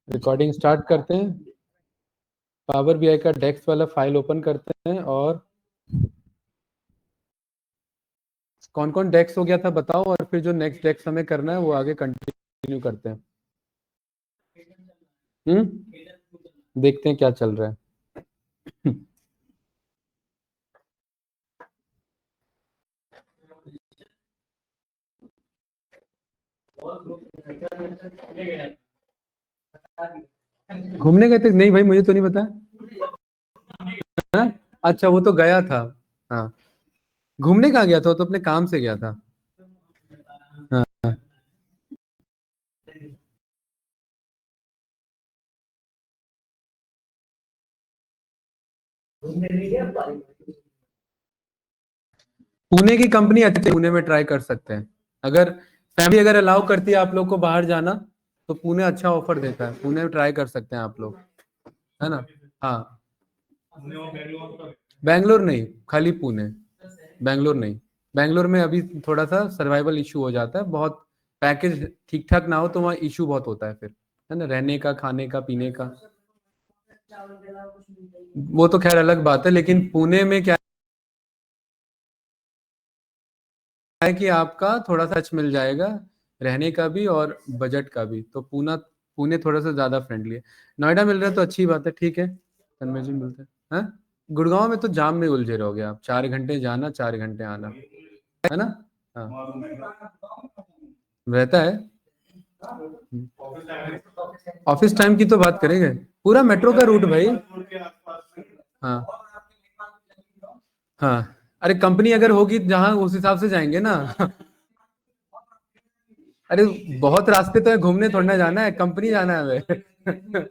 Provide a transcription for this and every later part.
Recording start करते हैं। Power BI का डेस्क वाला फाइल ओपन करते हैं और कौन कौन डेस्क हो गया था बताओ, और फिर जो नेक्स्ट डेस्क हमें करना है वो आगे कंटिन्यू करते हैं। देखते हैं क्या चल रहा है। घूमने गए थे? नहीं भाई, मुझे तो नहीं पता। हाँ? अच्छा, वो तो गया था। हाँ, घूमने कहाँ गया था? वो तो अपने काम से गया था। हाँ। पुणे की कंपनी अच्छी है, पुणे में ट्राई कर सकते हैं। अगर फैमिली अगर अलाउ करती है आप लोग को बाहर जाना, तो पुणे अच्छा ऑफर देता है, पुणे में ट्राई कर सकते हैं आप लोग, है ना। हाँ, बैंगलोर नहीं, खाली पुणे। बैंगलोर नहीं, बैंगलोर में अभी थोड़ा सा सर्वाइवल इशू हो जाता है बहुत। पैकेज ठीक ठाक ना हो तो वहाँ इशू बहुत होता है फिर, है ना, रहने का, खाने का, पीने का। वो तो खैर अलग बात है, लेकिन पुणे में क्या है कि आपका थोड़ा सा टच मिल जाएगा, रहने का भी और बजट का भी। तो पुणे थोड़ा सा ज्यादा फ्रेंडली है। नोएडा मिल रहा है तो अच्छी बात है, ठीक है, तन्मय जी मिलते हैं। हाँ? गुड़गांव में तो जाम में उलझे रहोगे आप, 4 घंटे जाना 4 घंटे आना, है ना। हाँ, रहता है। ऑफिस टाइम की तो बात करेंगे, पूरा मेट्रो का रूट भाई। हाँ। हाँ, अरे कंपनी अगर होगी जहाँ, उस हिसाब से जाएंगे ना। अरे बहुत रास्ते तो है, घूमने थोड़ी ना जाना है, कंपनी जाना है हमें।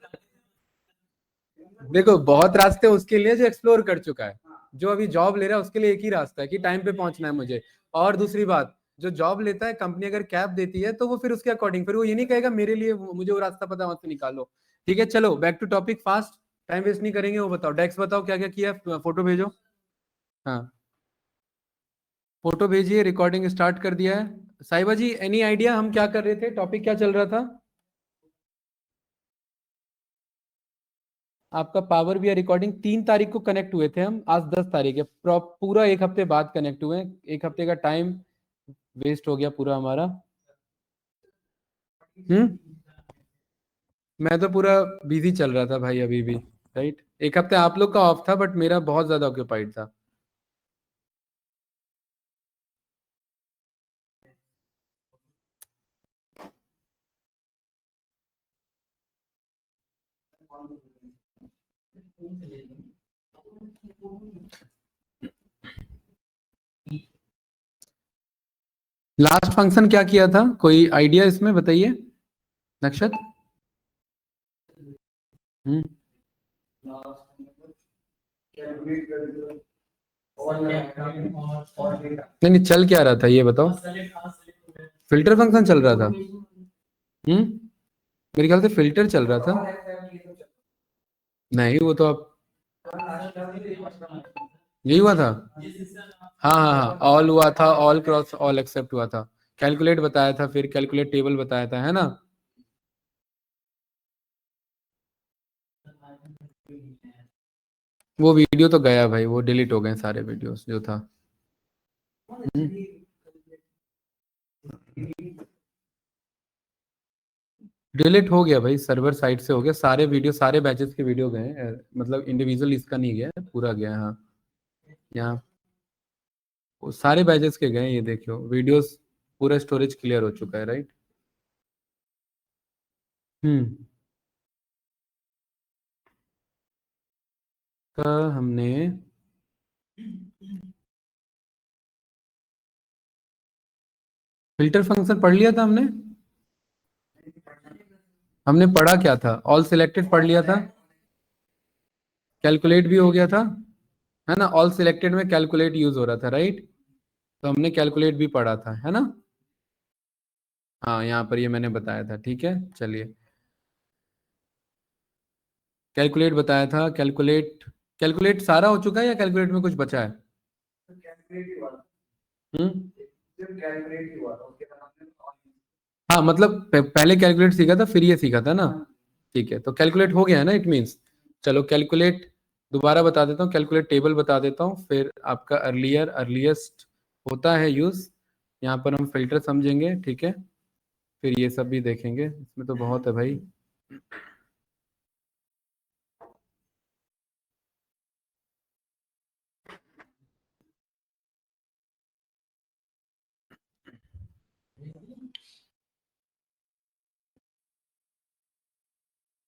देखो, बहुत रास्ते उसके लिए जो एक्सप्लोर कर चुका है। जो अभी जॉब ले रहा है उसके लिए एक ही रास्ता है कि टाइम पे पहुंचना है मुझे। और दूसरी बात, जो जॉब लेता है, कंपनी अगर कैब देती है तो वो फिर उसके अकॉर्डिंग, फिर वो ये नहीं कहेगा मेरे लिए मुझे वो रास्ता पता है वहां से निकालो। ठीक है, चलो back to topic fast, time waste नहीं करेंगे। वो बताओ, डेस्क बताओ क्या क्या किया है, फोटो भेजो। हाँ, फोटो भेजिए, रिकॉर्डिंग स्टार्ट कर दिया है। साहिबा जी, एनी आइडिया हम क्या कर रहे थे, टॉपिक क्या चल रहा था? आपका पावर बीआई रिकॉर्डिंग 3 तारीख को कनेक्ट हुए थे हम, आज 10 तारीख है, पूरा एक हफ्ते बाद कनेक्ट हुए हैं। एक हफ्ते का टाइम वेस्ट हो गया पूरा हमारा। हम्म। मैं तो पूरा बिजी चल रहा था भाई अभी भी। राइट, एक हफ्ते आप लोग का ऑफ था बट मेरा बहुत ज्यादा ऑक्यूपाइड था। लास्ट फंक्शन क्या किया था, कोई आइडिया इसमें बताइए, नक्षत। हम्म। नहीं नहीं, चल क्या रहा था ये बताओ। फिल्टर फंक्शन चल रहा था। मेरे ख्याल से फिल्टर चल रहा था। नहीं, वो तो आप, यही हुआ था। हाँ हाँ हाँ, ऑल हुआ था, ऑल क्रॉस ऑल एक्सेप्ट हुआ था। कैलकुलेट बताया था, फिर कैलकुलेट टेबल बताया था, है ना। वो वीडियो तो गया भाई, वो डिलीट हो गए सारे वीडियोस जो था। डिलीट हो गया भाई, सर्वर साइड से हो गया, सारे वीडियो, सारे बैचेस के वीडियो गए हैं, मतलब इंडिविजुअल इसका नहीं गया, पूरा गया। हाँ, यहाँ वो सारे बैचेस के गए, ये देखियो वीडियोस, पूरा स्टोरेज क्लियर हो चुका है, राइट। हम्म। का हमने फिल्टर फंक्शन पढ़ लिया था हमने। हमने पढ़ा क्या था, ऑल सिलेक्टेड पढ़ लिया था, कैलकुलेट भी हो गया था, है ना। ऑल सिलेक्टेड में कैलकुलेट यूज हो रहा था, राइट। तो हमने कैलकुलेट भी पढ़ा था, है ना। हाँ, यहाँ पर ये मैंने बताया था, ठीक है, चलिए। कैलकुलेट बताया था, कैलकुलेट, कैलकुलेट सारा हो चुका है या कैलकुलेट में कुछ बचा है? हम्म। हाँ मतलब पहले कैलकुलेट सीखा था फिर ये सीखा था ना। ठीक है, तो कैलकुलेट हो गया है ना, इट मीन्स। चलो कैलकुलेट दोबारा बता देता हूँ, कैलकुलेट टेबल बता देता हूँ, फिर आपका अर्लियर अर्लीस्ट होता है यूज, यहाँ पर हम फिल्टर समझेंगे, ठीक है, फिर ये सब भी देखेंगे, इसमें तो बहुत है भाई।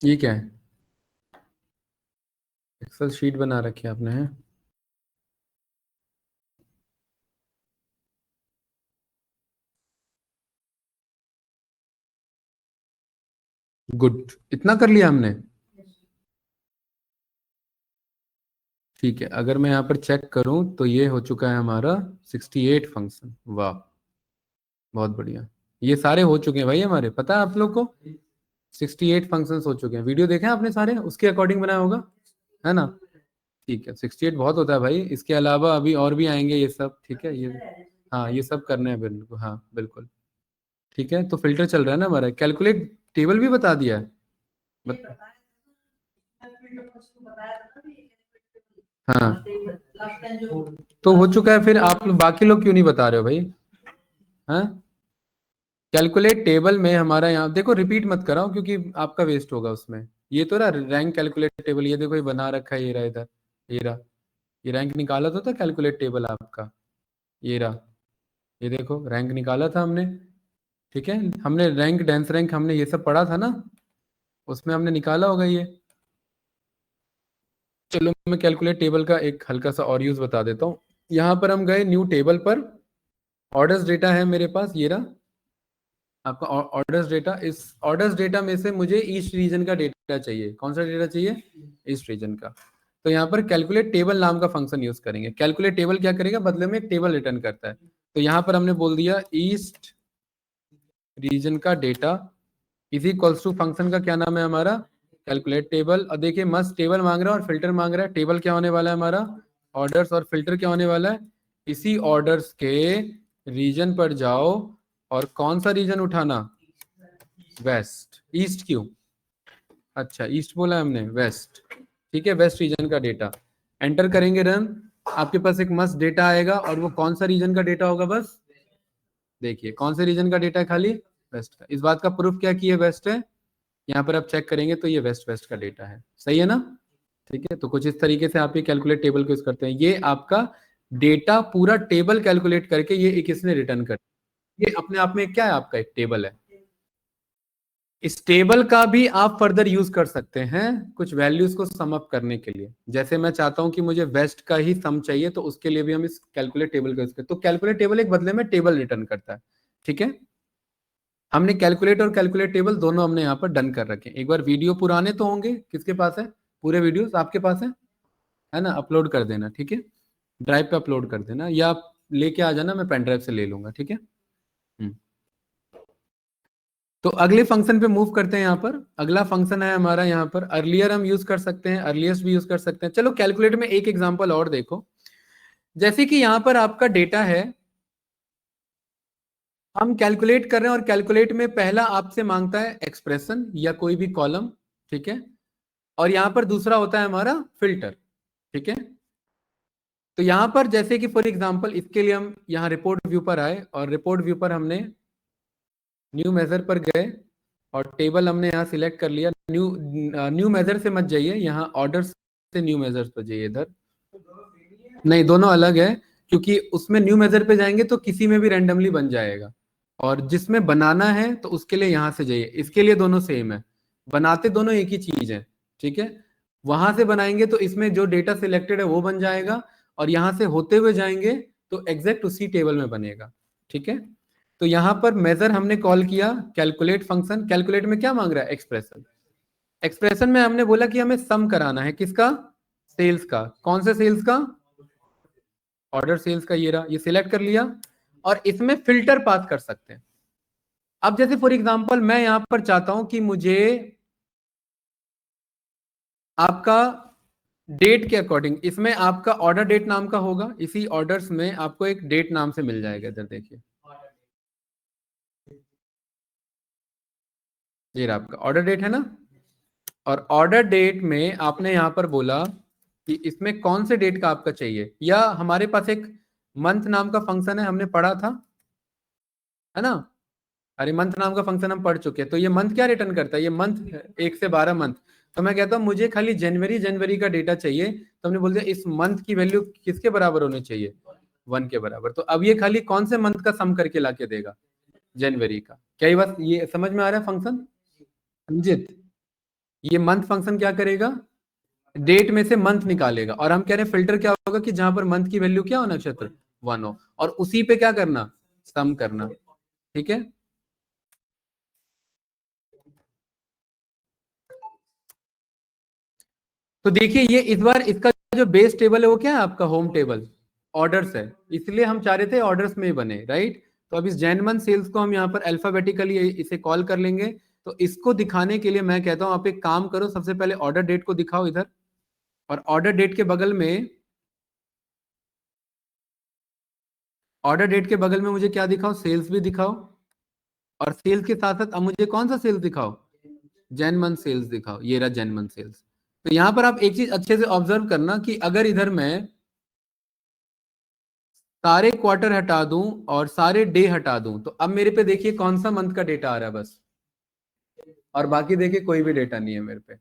ये क्या है, एक्सेल शीट बना रखी है आपने, है? गुड, इतना कर लिया हमने। ठीक है, अगर मैं यहाँ पर चेक करूँ तो ये हो चुका है हमारा 68 फंक्शन, वाह बहुत बढ़िया। ये सारे हो चुके हैं भाई हमारे, पता है आप लोग को, 68 फंक्शंस हो चुके हैं। वीडियो देखे आपने सारे, उसके अकॉर्डिंग बनाया होगा, है ना? ठीक है, 68 बहुत होता है भाई, इसके अलावा अभी और भी आएंगे ये सब, ठीक है ये, हाँ ये सब करने हैं बिल्कुल, हाँ बिल्कुल। ठीक है, तो फिल्टर चल रहा है ना हमारा, कैलकुलेट टेबल भी बता दिया है। बत, हाँ तो हो चुका है, फिर आप लोग बाकी लोग क्यों नहीं बता रहे हो भाई? हाँ, कैलकुलेट टेबल में हमारा यहाँ देखो, रिपीट मत कराओ क्योंकि आपका वेस्ट होगा उसमें। ये तो ना रैंक कैलकुलेट टेबल, ये देखो ये बना रखा है, ये रहा इधर, ये रहा, ये रैंक निकाला तो था कैलकुलेट टेबल आपका, ये रहा, ये देखो रैंक निकाला था हमने, ठीक है, हमने रैंक डेंस रैंक हमने ये सब पढ़ा था ना, उसमें हमने निकाला होगा ये। चलो मैं कैलकुलेट टेबल का एक हल्का सा और यूज बता देता हूँ। यहाँ पर हम गए न्यू टेबल पर, ऑर्डर्स डेटा है मेरे पास, ये रहा आपका ऑर्डर्स डेटा। इस ऑर्डर्स डेटा में से मुझे ईस्ट रीजन का डेटा चाहिए, कौन सा डेटा चाहिए? ईस्ट रीजन का। तो यहाँ पर कैलकुलेट टेबल नाम का फंक्शन यूज करेंगे। कैलकुलेट टेबल क्या करेगा, बदले में एक टेबल रिटर्न करता है। तो यहाँ पर हमने बोल दिया ईस्ट रीजन का data is equals to function का क्या नाम है हमारा, कैलकुलेट टेबल। और देखिए मस्त टेबल मांग रहा है और फिल्टर मांग रहा है। टेबल क्या होने वाला है हमारा, ऑर्डर्स, और फिल्टर क्या होने वाला है, इसी ऑर्डर्स के रीजन पर जाओ और कौन सा रीजन उठाना, वेस्ट। ईस्ट क्यों, अच्छा ईस्ट बोला हमने, वेस्ट, ठीक है, वेस्ट रीजन का डेटा। एंटर करेंगे रन, आपके पास एक मस्त डेटा आएगा, और वो कौन सा रीजन का डेटा होगा, बस देखिए कौन से रीजन का डेटा है, खाली वेस्ट का। इस बात का प्रूफ क्या कि ये वेस्ट है, यहाँ पर आप चेक करेंगे तो ये वेस्ट वेस्ट का डेटा है, सही है ना? ठीक है, तो कुछ इस तरीके से आप ये कैलकुलेट टेबल को यूज करते हैं। ये आपका डेटा पूरा टेबल कैलकुलेट करके ये एक इसने रिटर्न कर, ये अपने आप में क्या है, आपका एक टेबल है। इस टेबल का भी आप फर्दर यूज कर सकते हैं कुछ वैल्यूज को सम अप करने के लिए। जैसे मैं चाहता हूं कि मुझे वेस्ट का ही सम चाहिए, तो उसके लिए भी हम इस कैलकुलेट टेबल का यूज करते हैं। तो कैलकुलेट टेबल एक बदले में टेबल रिटर्न करता है, ठीक है। हमने कैलकुलेट और कैलकुलेट टेबल दोनों हमने यहाँ पर डन कर रखे हैं। एक बार वीडियो पुराने तो होंगे, किसके पास है पूरे वीडियोस, आपके पास है ना? अपलोड कर देना, ठीक है, ड्राइव पे अपलोड कर देना, या आप लेके आ जाना, मैं पेन ड्राइव से ले लूंगा, ठीक है। हम्म। तो अगले फंक्शन पे मूव करते हैं। यहाँ पर अगला फंक्शन है हमारा, यहाँ पर अर्लियर हम यूज कर सकते हैं, अर्लीस्ट भी यूज कर सकते हैं। चलो कैलकुलेट में एक एग्जांपल और देखो। जैसे कि यहाँ पर आपका डेटा है, हम कैलकुलेट कर रहे हैं, और कैलकुलेट में पहला आपसे मांगता है एक्सप्रेशन या कोई भी कॉलम, ठीक है, और यहाँ पर दूसरा होता है हमारा फिल्टर, ठीक है। तो यहाँ पर जैसे कि फॉर एग्जांपल इसके लिए हम यहाँ रिपोर्ट व्यू पर आए, और रिपोर्ट व्यू पर हमने न्यू मेजर पर गए, और टेबल हमने यहाँ सिलेक्ट कर लिया। न्यू न्यू मेजर से मत जाइए, यहाँ ऑर्डर से न्यू मेजर पर जाइए, इधर नहीं, दोनों अलग है, क्योंकि उसमें न्यू मेजर पे जाएंगे तो किसी में भी रैंडमली बन जाएगा, और जिसमें बनाना है तो उसके लिए यहाँ से जाइए। इसके लिए दोनों सेम है, बनाते दोनों एक ही चीज है, ठीक है। वहां से बनाएंगे तो इसमें जो डेटा सिलेक्टेड है वो बन जाएगा, और यहां से होते हुए जाएंगे तो एग्जैक्ट उसी टेबल में बनेगा, ठीक है। तो यहाँ पर मेजर हमने कॉल किया, कैलकुलेट फंक्शन, कैलकुलेट में क्या मांग रहा है, एक्सप्रेशन। एक्सप्रेशन में हमने बोला कि हमें सम कराना है, किसका, सेल्स का। कौन से सेल्स का, ऑर्डर सेल्स का, ये रहा, ये सिलेक्ट कर लिया, और इसमें फिल्टर पास कर सकते हैं। अब जैसे फॉर एग्जांपल मैं यहां पर चाहता हूं कि मुझे आपका डेट के अकॉर्डिंग, इसमें आपका ऑर्डर डेट नाम का होगा, इसी ऑर्डर्स में आपको एक डेट नाम से मिल जाएगा, इधर देखिए, ये रहा आपका ऑर्डर डेट, है ना? और ऑर्डर डेट में आपने यहाँ पर बोला कि इसमें कौन से डेट का आपका चाहिए, या हमारे पास एक मंथ नाम का फंक्शन है, हमने पढ़ा था, है ना। अरे मंथ नाम का फंक्शन हम पढ़ चुके हैं। तो ये मंथ क्या रिटर्न करता है, ये मंथ 1 से 12 मंथ। तो मैं कहता हूँ मुझे खाली जनवरी जनवरी का डेटा चाहिए, तो हमने बोल दिया इस मंथ की वैल्यू किसके बराबर होनी चाहिए, 1 के बराबर। तो अब ये खाली कौन से मंथ का सम करके लाके देगा, जनवरी का। क्या ये बात ये समझ में आ रहा है फंक्शन रंजित? ये मंथ फंक्शन क्या करेगा, डेट में से मंथ निकालेगा, और हम कह रहे हैं फिल्टर क्या होगा कि जहां पर मंथ की वैल्यू क्या हो, नक्षत्र 1 हो, और उसी पे क्या करना, सम करना। ठीक है। तो देखिए ये इस बार इसका जो बेस टेबल है वो क्या है आपका, होम टेबल ऑर्डर्स है, इसलिए हम चाह रहे थे ऑर्डर्स में ही बने, राइट। तो अब इस जैनमन सेल्स को हम यहाँ पर अल्फाबेटिकली इसे कॉल कर लेंगे। तो इसको दिखाने के लिए मैं कहता हूं आप एक काम करो, सबसे पहले ऑर्डर डेट को दिखाओ इधर, और ऑर्डर डेट के बगल में, ऑर्डर डेट के बगल में मुझे क्या दिखाओ, सेल्स भी दिखाओ, और सेल्स के साथ साथ अब मुझे कौन सा सेल्स दिखाओ, जैनमन सेल्स दिखाओ, ये रहा जैनमन सेल्स। तो यहां पर आप एक चीज अच्छे से ऑब्जर्व करना कि अगर इधर मैं सारे क्वार्टर हटा दूं और सारे डे हटा दूं, तो अब मेरे पे देखिए कौन सा मंथ का डेटा आ रहा है बस, और बाकी देखिए कोई भी डेटा नहीं है मेरे पे।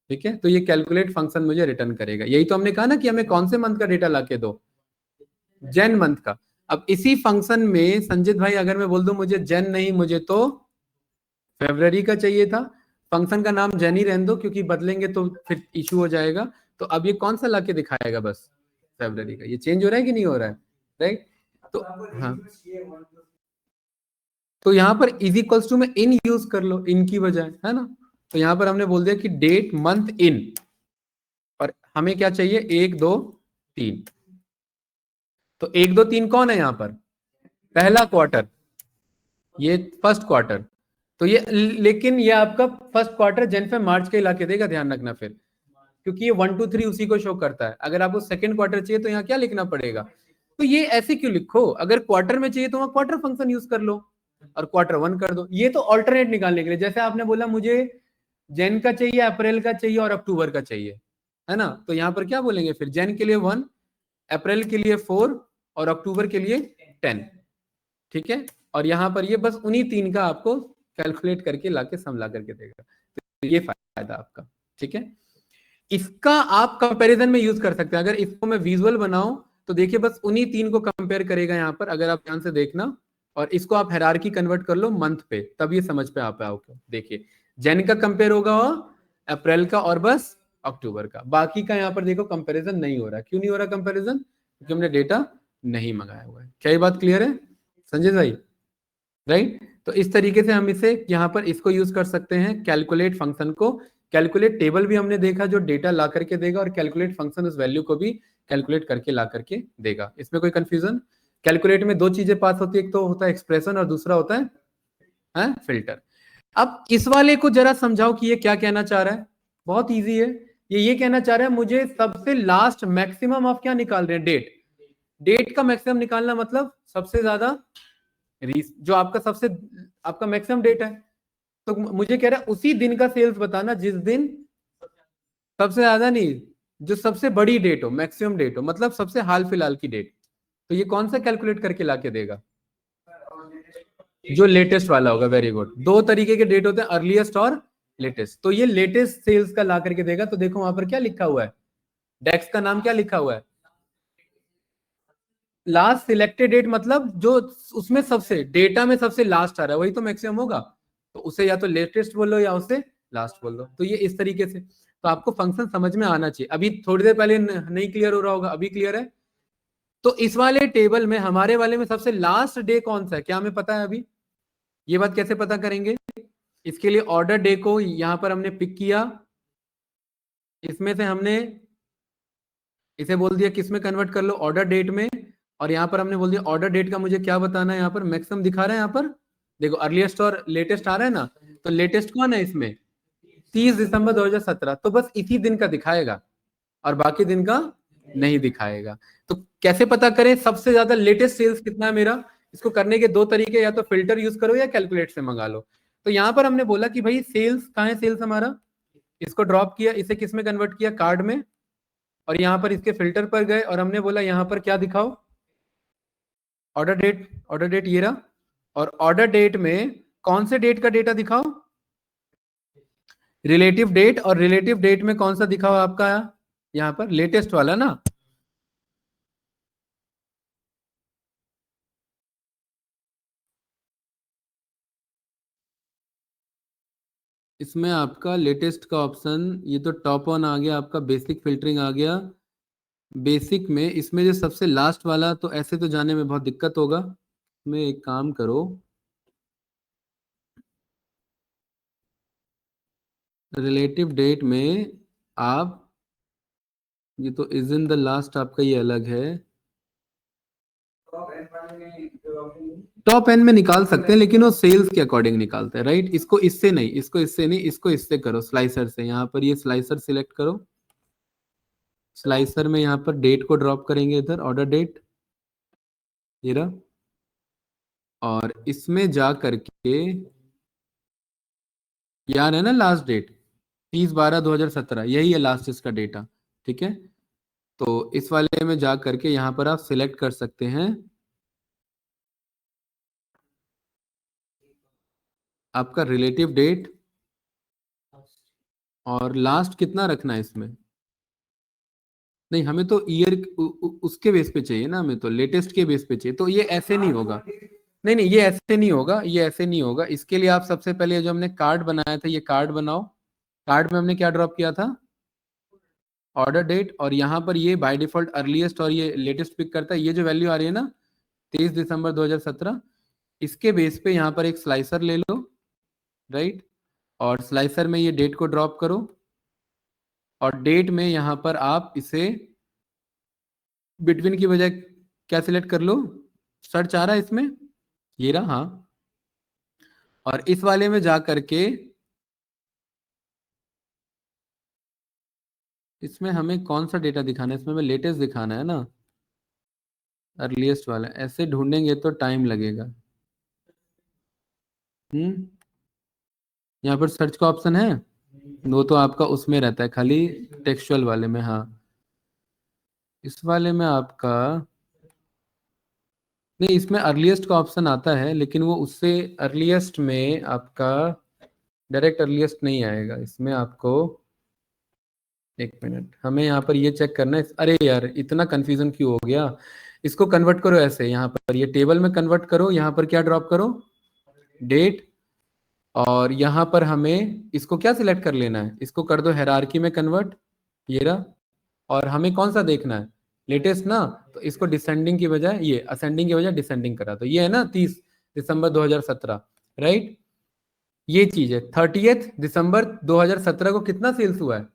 ठीक है, तो ये कैलकुलेट फंक्शन मुझे रिटर्न करेगा। यही तो हमने कहा ना कि हमें कौन से मंथ का डेटा लाके दो, जैन मंथ का। अब इसी फंक्शन में संजित भाई अगर मैं बोल दूं मुझे जैन नहीं, मुझे तो फेब्रवरी का चाहिए था, फंक्शन का नाम जैन ही रहने दो, क्योंकि बदलेंगे तो फिर इशू हो जाएगा। तो अब ये कौन सा लाके दिखाएगा, बस फेब्रवरी का। ये चेंज हो रहा है कि नहीं हो रहा है, राइट। तो हाँ, तो यहाँ पर इज इक्वल्स टू में इन यूज कर लो, इन की बजाय, है ना। तो यहाँ पर हमने बोल दिया कि डेट मंथ इन, और हमें क्या चाहिए, 1 2 3। तो 1 2 3 कौन है यहाँ पर, पहला क्वार्टर, ये फर्स्ट क्वार्टर। तो ये लेकिन ये आपका फर्स्ट क्वार्टर जन फे मार्च के इलाके देगा, ध्यान रखना फिर, क्योंकि ये 1 2 3 उसी को शो करता है। अगर आपको सेकंड क्वार्टर चाहिए तो यहाँ क्या लिखना पड़ेगा, तो ये ऐसे क्यों लिखो, अगर क्वार्टर में चाहिए तो वहां क्वार्टर फंक्शन यूज कर लो और Q1 कर दो। ये तो ऑल्टरनेट निकालने के लिए, जैसे आपने बोला मुझे जैन का चाहिए, अप्रैल का चाहिए और अक्टूबर का चाहिए, है ना। तो यहाँ पर क्या बोलेंगे फिर, जैन के लिए 1, अप्रैल के लिए 4 और अक्टूबर के लिए 10। ठीक है, और यहाँ पर ये बस उन्हीं 3 का आपको कैलकुलेट करके लाके सम ला करके देगा। तो ये फायदा आपका। ठीक है, इसका आप कंपैरिजन में यूज कर सकते हैं। अगर इसको मैं विजुअल बनाऊं तो देखिए बस उन्हीं 3 को कंपेयर करेगा यहाँ पर, अगर आप ध्यान से देखना, और इसको आप हेरारकी कन्वर्ट कर लो मंथ पे, तब ये समझ पे आ पाओगे। देखिए जैन का कंपेयर होगा अप्रैल का और बस अक्टूबर का, बाकी का यहाँ पर देखो कंपैरिजन नहीं हो रहा। क्यों नहीं हो रहा कंपैरिजन, क्योंकि हमने डेटा नहीं मंगाया हुआ है। क्या ये बात क्लियर है संजय भाई, राइट। तो इस तरीके से हम इसे यहाँ पर इसको यूज कर सकते हैं, कैलकुलेट फंक्शन को। कैलकुलेट टेबल भी हमने देखा जो डेटा ला करके देगा, और कैलकुलेट फंक्शन उस वैल्यू को भी कैलकुलेट करके ला करके देगा। इसमें कोई कंफ्यूजन, कैलकुलेट में 2 चीजें पास होती है, एक तो होता है एक्सप्रेशन और दूसरा होता है फिल्टर। अब इस वाले को जरा समझाओ कि ये क्या कहना चाह रहा है। बहुत इजी है, ये कहना चाह रहा है मुझे सबसे लास्ट मैक्सिमम ऑफ क्या निकाल रहे हैं, डेट। डेट का मैक्सिमम निकालना मतलब सबसे ज्यादा जो आपका सबसे आपका मैक्सिमम डेट है। तो मुझे कह रहा है उसी दिन का सेल्स बताना जिस दिन सबसे ज्यादा नहीं, जो सबसे बड़ी डेट हो, मैक्सिमम डेट हो, मतलब सबसे हाल फिलहाल की डेट। तो ये कौन सा कैलकुलेट करके लाके देगा, जो लेटेस्ट वाला होगा। वेरी गुड, 2 तरीके के डेट होते हैं, अर्लीस्ट और लेटेस्ट। तो ये लेटेस्ट सेल्स का ला करके देगा। तो देखो वहां पर क्या लिखा हुआ है, डेक्स का नाम क्या लिखा हुआ है, लास्ट सिलेक्टेड डेट, मतलब जो उसमें सबसे डेटा में सबसे लास्ट आ रहा है वही तो मैक्सिमम होगा। तो उसे या तो लेटेस्ट बोलो या उसे लास्ट बोल दो। तो ये इस तरीके से, तो आपको फंक्शन समझ में आना चाहिए। अभी थोड़ी देर पहले नहीं क्लियर हो रहा होगा, अभी क्लियर है। तो इस वाले टेबल में, हमारे वाले में सबसे लास्ट डे कौन सा है, क्या हमें पता है अभी, ये बात कैसे पता करेंगे। इसके लिए ऑर्डर डे को यहां पर हमने पिक किया, इसमें से हमने इसे बोल दिया किस में कन्वर्ट कर लो, ऑर्डर डेट में। और यहाँ पर हमने बोल दिया ऑर्डर डेट का मुझे क्या बताना है, यहाँ पर मैक्सिमम दिखा रहा है, यहाँ पर देखो अर्लीस्ट और लेटेस्ट आ रहा है ना। तो लेटेस्ट कौन है इसमें, 30 दिसंबर 2017। तो बस इसी दिन का दिखाएगा और बाकी दिन का नहीं दिखाएगा। तो कैसे पता करें सबसे ज्यादा लेटेस्ट सेल्स कितना है मेरा, इसको करने के 2 तरीके, या तो फिल्टर यूज करो या कैलकुलेट से मंगा लो। तो यहाँ पर हमने बोला कि भाई सेल्स कहाँ है, सेल्स हमारा इसको ड्रॉप किया, इसे किस में कन्वर्ट किया, कार्ड में, और यहाँ पर इसके फिल्टर पर गए और हमने बोला यहाँ पर क्या दिखाओ, ऑर्डर डेट, ऑर्डर डेट ये रहा, और ऑर्डर डेट में कौन से डेट का डेटा दिखाओ, रिलेटिव डेट, और रिलेटिव डेट में कौन सा दिखाओ आपका यहाँ पर लेटेस्ट वाला ना, इसमें आपका लेटेस्ट का ऑप्शन, ये तो टॉप ऑन आ गया आपका, बेसिक फिल्टरिंग आ गया, बेसिक में इसमें जो सबसे लास्ट वाला, तो ऐसे तो जाने में बहुत दिक्कत होगा, मैं एक काम करो, रिलेटिव डेट में आप, ये तो इज इन द लास्ट आपका ये अलग है, टॉप एंड में निकाल सकते हैं लेकिन वो सेल्स के अकॉर्डिंग निकालते हैं, राइट। इसको इससे नहीं, इसको इससे नहीं, इसको इससे करो, स्लाइसर से, यहाँ पर ये स्लाइसर सिलेक्ट करो, स्लाइसर में यहाँ पर डेट को ड्रॉप करेंगे इधर, ऑर्डर डेट ये रहा, और इसमें जा करके यार है ना लास्ट डेट 30/12/2017, यही है लास्ट इसका डेटा, ठीक है। तो इस वाले में जा करके यहाँ पर आप सिलेक्ट कर सकते हैं आपका रिलेटिव डेट, और लास्ट कितना रखना है इसमें, नहीं हमें तो ईयर उसके बेस पे चाहिए ना, हमें तो लेटेस्ट के बेस पे चाहिए, तो ये ऐसे नहीं होगा, नहीं नहीं ये ऐसे नहीं होगा, ये ऐसे नहीं होगा। इसके लिए आप सबसे पहले जो हमने कार्ड बनाया था, ये कार्ड बनाओ, कार्ड में हमने क्या ड्रॉप किया था, ऑर्डर डेट, और यहाँ पर ये बाय डिफॉल्ट अर्लीस्ट और ये लेटेस्ट पिक करता है, ये जो वैल्यू आ रही है ना 30 दिसंबर 2017, इसके बेस पे यहाँ पर एक स्लाइसर ले लो, राइट, और स्लाइसर में ये डेट को ड्रॉप करो, और डेट में यहाँ पर आप इसे बिटवीन की बजाय क्या सिलेक्ट कर लो, सर्च आ रहा है इसमें, ये रहा, हाँ, और इस वाले में जा करके इसमें हमें कौन सा डेटा दिखाना है, इसमें हमें लेटेस्ट दिखाना है ना, अर्लीस्ट वाला, ऐसे ढूंढेंगे तो टाइम लगेगा। यहाँ पर सर्च का ऑप्शन है, वो तो आपका उसमें रहता है खाली टेक्सचुअल वाले में, हाँ, इस वाले में आपका नहीं, इसमें अर्लीस्ट का ऑप्शन आता है लेकिन वो उससे अर्लीस्ट में आपका डायरेक्ट अर्लीस्ट नहीं आएगा, इसमें आपको एक मिनट, हमें यहाँ पर ये चेक करना है, अरे यार इतना कंफ्यूजन क्यों हो गया, इसको कन्वर्ट करो ऐसे, यहाँ पर ये टेबल में कन्वर्ट करो, यहाँ पर क्या ड्रॉप करो, डेट, और यहाँ पर हमें इसको क्या सिलेक्ट कर लेना है, इसको कर दो हायरार्की में कन्वर्ट, ये रहा, और हमें कौन सा देखना है, लेटेस्ट ना, तो इसको डिसेंडिंग की बजाय ये असेंडिंग की बजाय डिसेंडिंग करा, तो ये है ना 30 दिसंबर 2017, राइट, ये चीज है। 30 दिसंबर 2017 को कितना सेल्स हुआ है,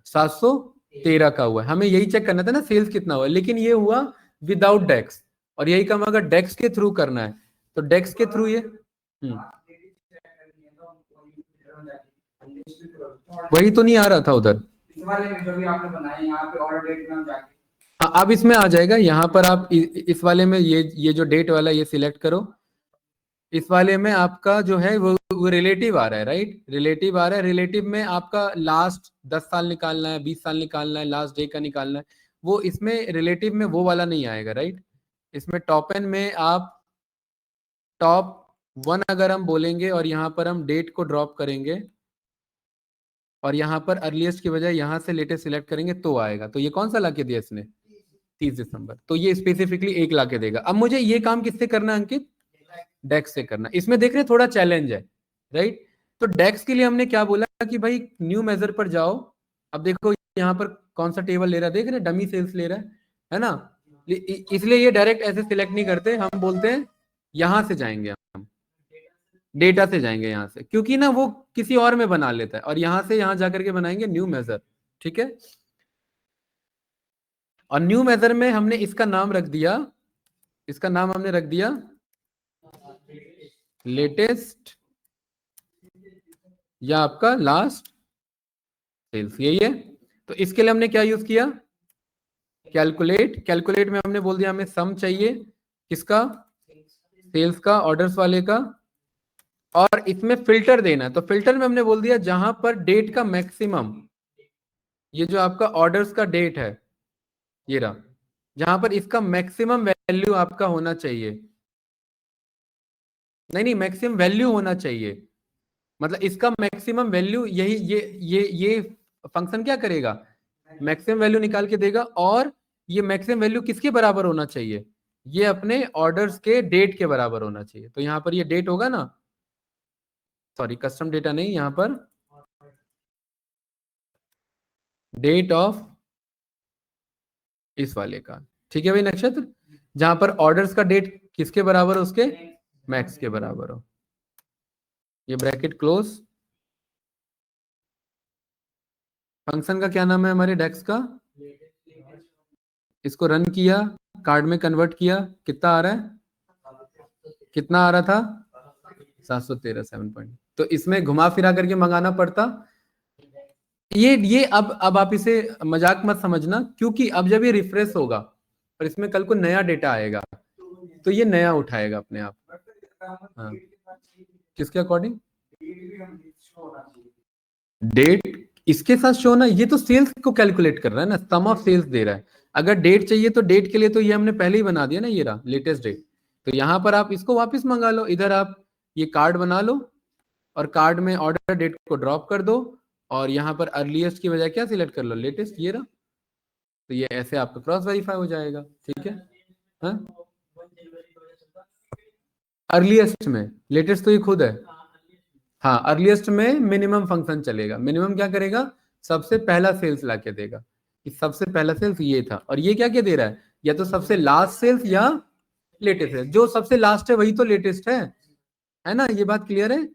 713 का हुआ है, हमें यही चेक करना था ना सेल्स कितना हुआ है, लेकिन ये हुआ विदाउट डेक्स, और यही काम अगर डेक्स के थ्रू करना है तो डेक्स के थ्रू ये वही तो नहीं आ रहा था उधर, हाँ अब इसमें आ जाएगा, यहाँ पर आप इस वाले में ये जो डेट वाला ये सिलेक्ट करो, इस वाले में आपका जो है वो रिलेटिव आ रहा है, राइट, रिलेटिव आ रहा है, रिलेटिव में आपका लास्ट 10 साल निकालना है, 20 साल निकालना है, लास्ट डे का निकालना है, वो इसमें रिलेटिव में वो वाला नहीं आएगा, राइट। इसमें टॉप एन में आप टॉप 1 अगर हम बोलेंगे और यहाँ पर हम डेट को ड्रॉप करेंगे और यहाँ पर अर्लीस्ट की बजाय यहाँ से लेटेस्ट सिलेक्ट करेंगे तो आएगा, तो ये कौन सा ला के दिया इसने 30 दिसंबर, तो ये स्पेसिफिकली एक ला के देगा। अब मुझे ये काम किससे करना है अंकित, डेक्स से करना, इसमें देख रहे थोड़ा चैलेंज है, राइट। तो डेक्स के लिए हमने क्या बोला कि भाई न्यू मेजर पर जाओ, अब देखो यहाँ पर कौन सा टेबल ले रहा है, देख रहे डमी सेल्स ले रहा है ना, इसलिए ये डायरेक्ट ऐसे सिलेक्ट नहीं करते, हम बोलते हैं यहां से जाएंगे, हम डेटा से जाएंगे यहाँ से, क्योंकि ना वो किसी और में बना लेता है, और यहाँ से यहाँ जाकर के बनाएंगे न्यू मेजर, ठीक है। और न्यू मेजर में हमने इसका नाम रख दिया, इसका नाम हमने रख दिया लेटेस्ट या आपका लास्ट सेल्स, यही है। तो इसके लिए हमने क्या यूज किया, कैलकुलेट, कैलकुलेट में हमने बोल दिया हमें सम चाहिए किसका, सेल्स का, ऑर्डर्स वाले का, और इसमें फिल्टर देना है, तो फिल्टर में हमने बोल दिया जहां पर डेट का मैक्सिमम, ये जो आपका ऑर्डर्स का डेट है ये रहा, जहां पर इसका मैक्सिमम वैल्यू आपका होना चाहिए, नहीं मैक्सिमम वैल्यू होना चाहिए, मतलब इसका मैक्सिमम वैल्यू यही ये फंक्शन क्या करेगा, मैक्सिमम वैल्यू निकाल के देगा, और ये मैक्सिमम वैल्यू किसके बराबर होना चाहिए, ये अपने ऑर्डर्स के डेट के बराबर होना चाहिए। तो यहां पर ये डेट होगा ना, सॉरी कस्टम डेटा नहीं, यहां पर डेट ऑफ इस वाले का, ठीक है भाई नक्षत्र, जहां पर ऑर्डर्स का डेट किसके बराबर हो, उसके मैक्स के बराबर हो, ये ब्रैकेट क्लोज। फंक्शन का क्या नाम है हमारे डेक्स का, इसको रन किया, कार्ड में कन्वर्ट किया, कितना आ रहा है, कितना आ रहा था 713 7 तो इसमें घुमा फिरा करके मंगाना पड़ता। ये अब आप इसे मजाक मत समझना, क्योंकि अब जब ये रिफ्रेश होगा और इसमें कल को नया डेटा आएगा तो ये नया उठाएगा अपने आप। हाँ किसके अकॉर्डिंग, डेट इसके साथ शो ना, ये तो सेल्स को कैलकुलेट कर रहा है ना, सम ऑफ सेल्स दे रहा है। अगर डेट चाहिए तो डेट के लिए तो ये हमने पहले ही बना दिया ना, ये रहा लेटेस्ट डेट। तो यहाँ पर आप इसको वापस मंगा लो, इधर आप ये कार्ड बना लो और कार्ड में ऑर्डर डेट को ड्रॉप कर दो, और यहाँ पर अर्लीस्ट की बजाय क्या सिलेक्ट कर लो, लेटेस्ट, ये रहा। तो ये ऐसे आपका क्रॉस वेरीफाई हो जाएगा, ठीक है। हाँ अर्लीस्ट में, लेटेस्ट तो ये खुद है। हाँ अर्लीस्ट में मिनिमम फंक्शन चलेगा, मिनिमम क्या करेगा, सबसे पहला सेल्स ला के देगा, कि सबसे पहला सेल्स ये था, और ये क्या क्या दे रहा है, या तो सबसे लास्ट सेल्स या लेटेस्ट है, जो सबसे लास्ट है वही तो लेटेस्ट है ना, ये बात क्लियर है,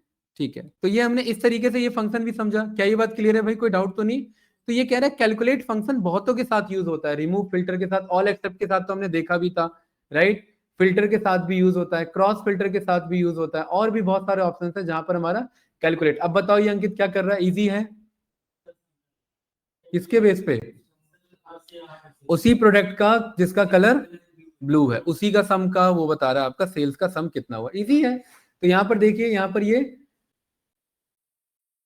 ठीक है। तो ये हमने इस तरीके से ये फंक्शन भी समझा, क्या ये बात क्लियर है भाई, कोई डाउट तो नहीं। तो ये कह रहा है कैलकुलेट फंक्शन बहुतों के साथ यूज होता है, रिमूव फिल्टर के साथ, ऑल एक्सेप्ट के साथ तो हमने देखा भी था, राइट, फिल्टर के साथ भी यूज होता है, क्रॉस फिल्टर के साथ भी यूज होता है, और भी बहुत सारे ऑप्शन है जहां पर हमारा कैलकुलेट। अब बताओ ये अंकित क्या कर रहा है, इजी है, किसके बेस पे, उसी प्रोडक्ट का जिसका कलर ब्लू है, उसी का सम का वो बता रहा है आपका सेल्स का सम कितना हुआ, इजी है। तो यहाँ पर देखिए, यहाँ पर ये,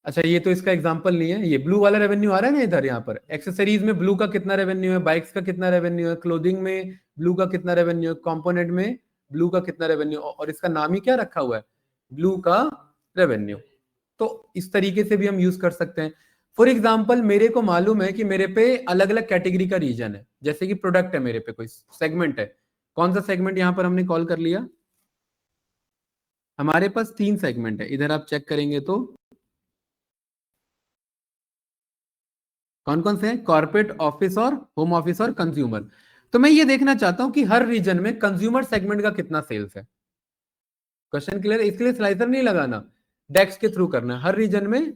अच्छा ये तो इसका एग्जांपल नहीं है, ये ब्लू वाला रेवेन्यू आ रहा है ना इधर, यहाँ पर एक्सेसरीज में ब्लू का कितना रेवेन्यू है, बाइक्स का कितना रेवेन्यू है, क्लोथिंग में ब्लू का कितना रेवेन्यू है, कंपोनेंट में ब्लू का कितना रेवेन्यू, और इसका नाम ही क्या रखा हुआ है, ब्लू का रेवेन्यू। तो इस तरीके से भी हम यूज कर सकते हैं। फॉर एग्जाम्पल मेरे को मालूम है कि मेरे पे अलग अलग कैटेगरी का रीजन है, जैसे कि प्रोडक्ट है मेरे पे, कोई सेगमेंट है, कौन सा सेगमेंट यहाँ पर हमने कॉल कर लिया, हमारे पास 3 सेगमेंट है, इधर आप चेक करेंगे तो कौन कौन से हैं, कॉर्पोरेट, ऑफिस और होम ऑफिस और कंज्यूमर। तो मैं ये देखना चाहता हूं कि हर रीजन में कंज्यूमर सेगमेंट का कितना सेल्स है। क्वेश्चन क्लियर, इसके लिए स्लाइसर नहीं लगाना, डेक्स के थ्रू करना है, हर रीजन में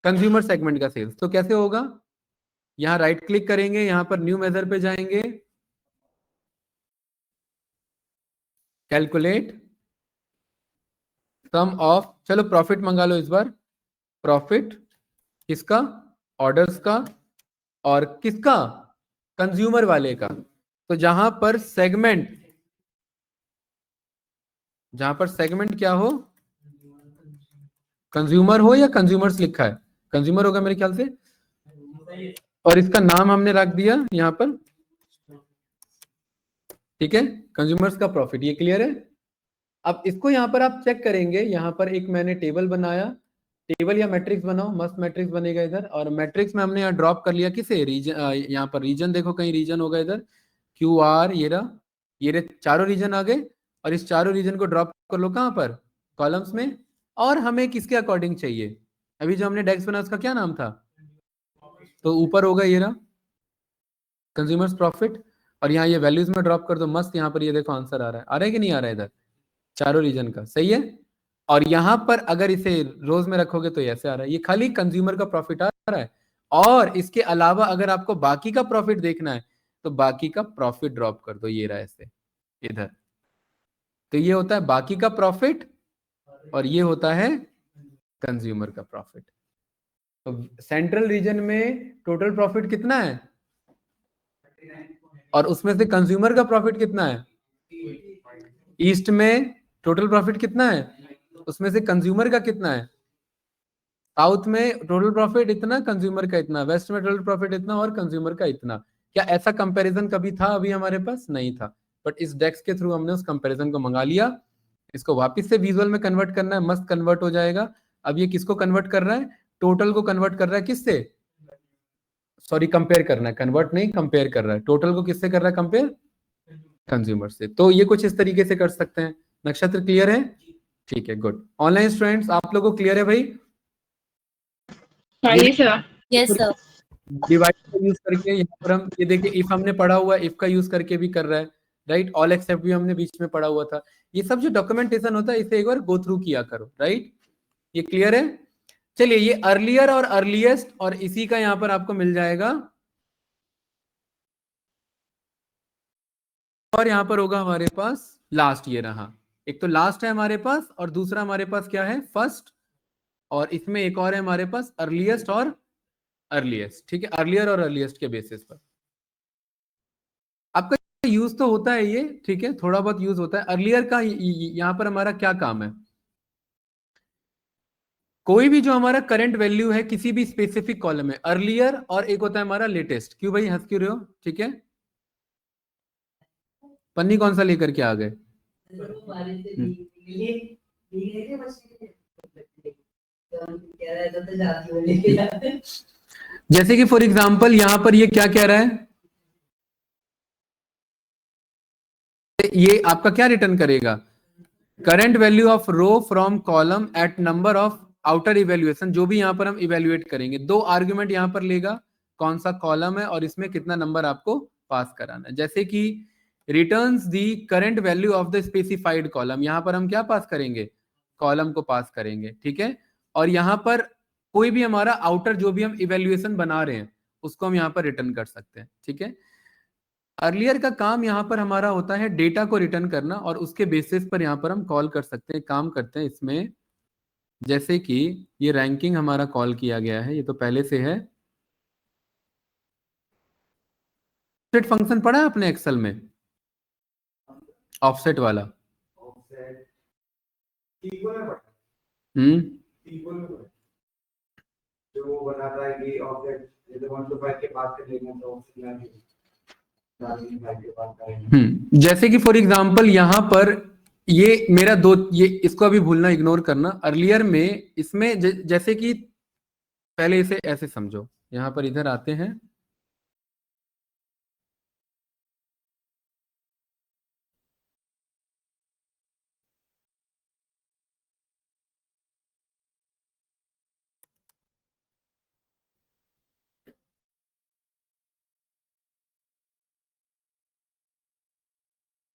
कंज्यूमर सेगमेंट का सेल्स। तो कैसे होगा, यहां राइट क्लिक करेंगे, यहां पर न्यू मेजर पे जाएंगे, कैलकुलेट सम ऑफ, चलो प्रॉफिट मंगा लो इस बार, प्रॉफिट किसका, ऑर्डर्स का, और किसका, कंज्यूमर वाले का। तो जहां पर सेगमेंट क्या हो, कंज्यूमर हो, या कंज्यूमर्स लिखा है, कंज्यूमर होगा मेरे ख्याल से, और इसका नाम हमने रख दिया यहां पर, ठीक है, कंज्यूमर्स का प्रॉफिट, ये क्लियर है। अब इसको यहां पर आप चेक करेंगे, यहां पर एक मैंने टेबल बनाया, टेबल या मैट्रिक्स बनाओ, मस्त मैट्रिक्स बनेगा इधर, और मैट्रिक्स में हमने यहाँ ड्रॉप कर लिया किसे, रीजन, यहाँ पर रीजन देखो, कहीं रीजन होगा इधर, क्यू आर, ये रहा, ये रहे चारों रीजन आ गए, और इस चारों रीजन को ड्रॉप कर लो कहां पर, कॉलम्स में। और हमें किसके अकॉर्डिंग चाहिए, अभी जो हमने डेस्क बनाया उसका क्या नाम था, तो ऊपर होगा ये रहा कंज्यूमर्स प्रॉफिट, और यहाँ ये वैल्यूज में ड्रॉप कर दो, मस्त, यहाँ पर ये देखो आंसर आ रहा है कि नहीं आ रहा है इधर, चारों रीजन का, सही है। और यहां पर अगर इसे रोज में रखोगे तो ऐसे आ रहा है, ये खाली कंज्यूमर का प्रॉफिट आ रहा है। और इसके अलावा अगर आपको बाकी का प्रॉफिट देखना है तो बाकी का प्रॉफिट ड्रॉप कर दो, ये रहा ऐसे इधर। तो ये होता है बाकी का प्रॉफिट, और ये होता है कंज्यूमर का प्रॉफिट। तो सेंट्रल रीजन में टोटल प्रॉफिट कितना है, और उसमें से कंज्यूमर का प्रॉफिट कितना है, ईस्ट में टोटल प्रॉफिट कितना है, उसमें से कंज्यूमर का कितना है, साउथ में टोटल प्रॉफिट इतना, कंज्यूमर का इतना, वेस्ट में टोटल प्रॉफिट इतना और कंज्यूमर का इतना। क्या ऐसा कंपैरिजन कभी था अभी हमारे पास? नहीं था, बट इस डेक्स के थ्रू हमने उस कंपैरिजन को मंगा लिया। इसको वापस से विजुअल में कन्वर्ट करना है, मस्त कन्वर्ट हो जाएगा। अब ये किसको कन्वर्ट कर रहा है? टोटल को कन्वर्ट कर रहा है, किससे? सॉरी, कंपेयर करना है, कन्वर्ट नहीं, कंपेयर कर रहा है। टोटल को किससे कर रहा है कंपेयर? कंज्यूमर से। तो ये कुछ इस तरीके से कर सकते हैं। नक्षत्र क्लियर है? ठीक है, गुड। ऑनलाइन स्टूडेंट्स आप लोगों को क्लियर है भाई? हाँ जी सर। Yes sir. डिवाइड का यूज करके यहाँ पर हम ये देखिए, इफ हमने पढ़ा हुआ, इफ का यूज करके भी कर रहा है, राइट। ऑल एक्सेप्ट भी हमने बीच में पढ़ा हुआ था। ये सब जो डॉक्यूमेंटेशन होता है इसे एक बार गो थ्रू किया करो, राइट। ये क्लियर है? चलिए, ये अर्लियर और अर्लीस्ट, और इसी का यहाँ पर आपको मिल जाएगा, और यहाँ पर होगा हमारे पास लास्ट। ये रहा, एक तो लास्ट है हमारे पास, और दूसरा हमारे पास क्या है? फर्स्ट। और इसमें एक और है हमारे पास, अर्लीस्ट और अर्लीस्ट। ठीक है, अर्लियर और अर्लीस्ट के बेसिस पर आपका यूज तो होता है ये, ठीक है, थोड़ा बहुत यूज होता है। अर्लियर का यहाँ पर हमारा क्या काम है? कोई भी जो हमारा करंट वैल्यू है किसी भी स्पेसिफिक कॉलम में, अर्लियर और एक होता है हमारा लेटेस्ट। क्यों भाई हंस क्यों रहे हो? ठीक है, पन्नी कौन सा लेकर के आ गए? जैसे कि फॉर एग्जांपल यहां पर ये क्या कह रहा है, ये आपका क्या रिटर्न करेगा? Current value of row from column at number of outer evaluation. जो भी यहां पर हम इवेल्युएट करेंगे, दो आर्गुमेंट यहां पर लेगा, कौन सा कॉलम है और इसमें कितना नंबर आपको पास कराना है। जैसे कि returns the current value of the specified column, यहां पर हम क्या पास करेंगे? कॉलम को पास करेंगे, ठीक है। और यहां पर कोई भी हमारा आउटर जो भी हम इवेल्युएशन बना रहे हैं उसको हम यहां पर रिटर्न कर सकते हैं, ठीक है। अर्लियर का काम यहाँ पर हमारा होता है डेटा को रिटर्न करना, और उसके बेसिस पर यहाँ पर हम कॉल कर सकते हैं, काम करते हैं इसमें। जैसे कि ये रैंकिंग हमारा कॉल किया गया है, ये तो पहले से है। ऑफसेट फंक्शन पढ़ा है आपने एक्सेल में? ऑफसेट वाला। जो बनाता है कि ऑफसेट जैसे 1 to 5 के पास कर लेना, तो ऑफसेट में जैसे कि फॉर एग्जांपल यहां पर ये मेरा दो, ये इसको अभी भूलना, इग्नोर करना। अर्लियर में इसमें जैसे कि पहले इसे ऐसे समझो, यहां पर इधर आते हैं,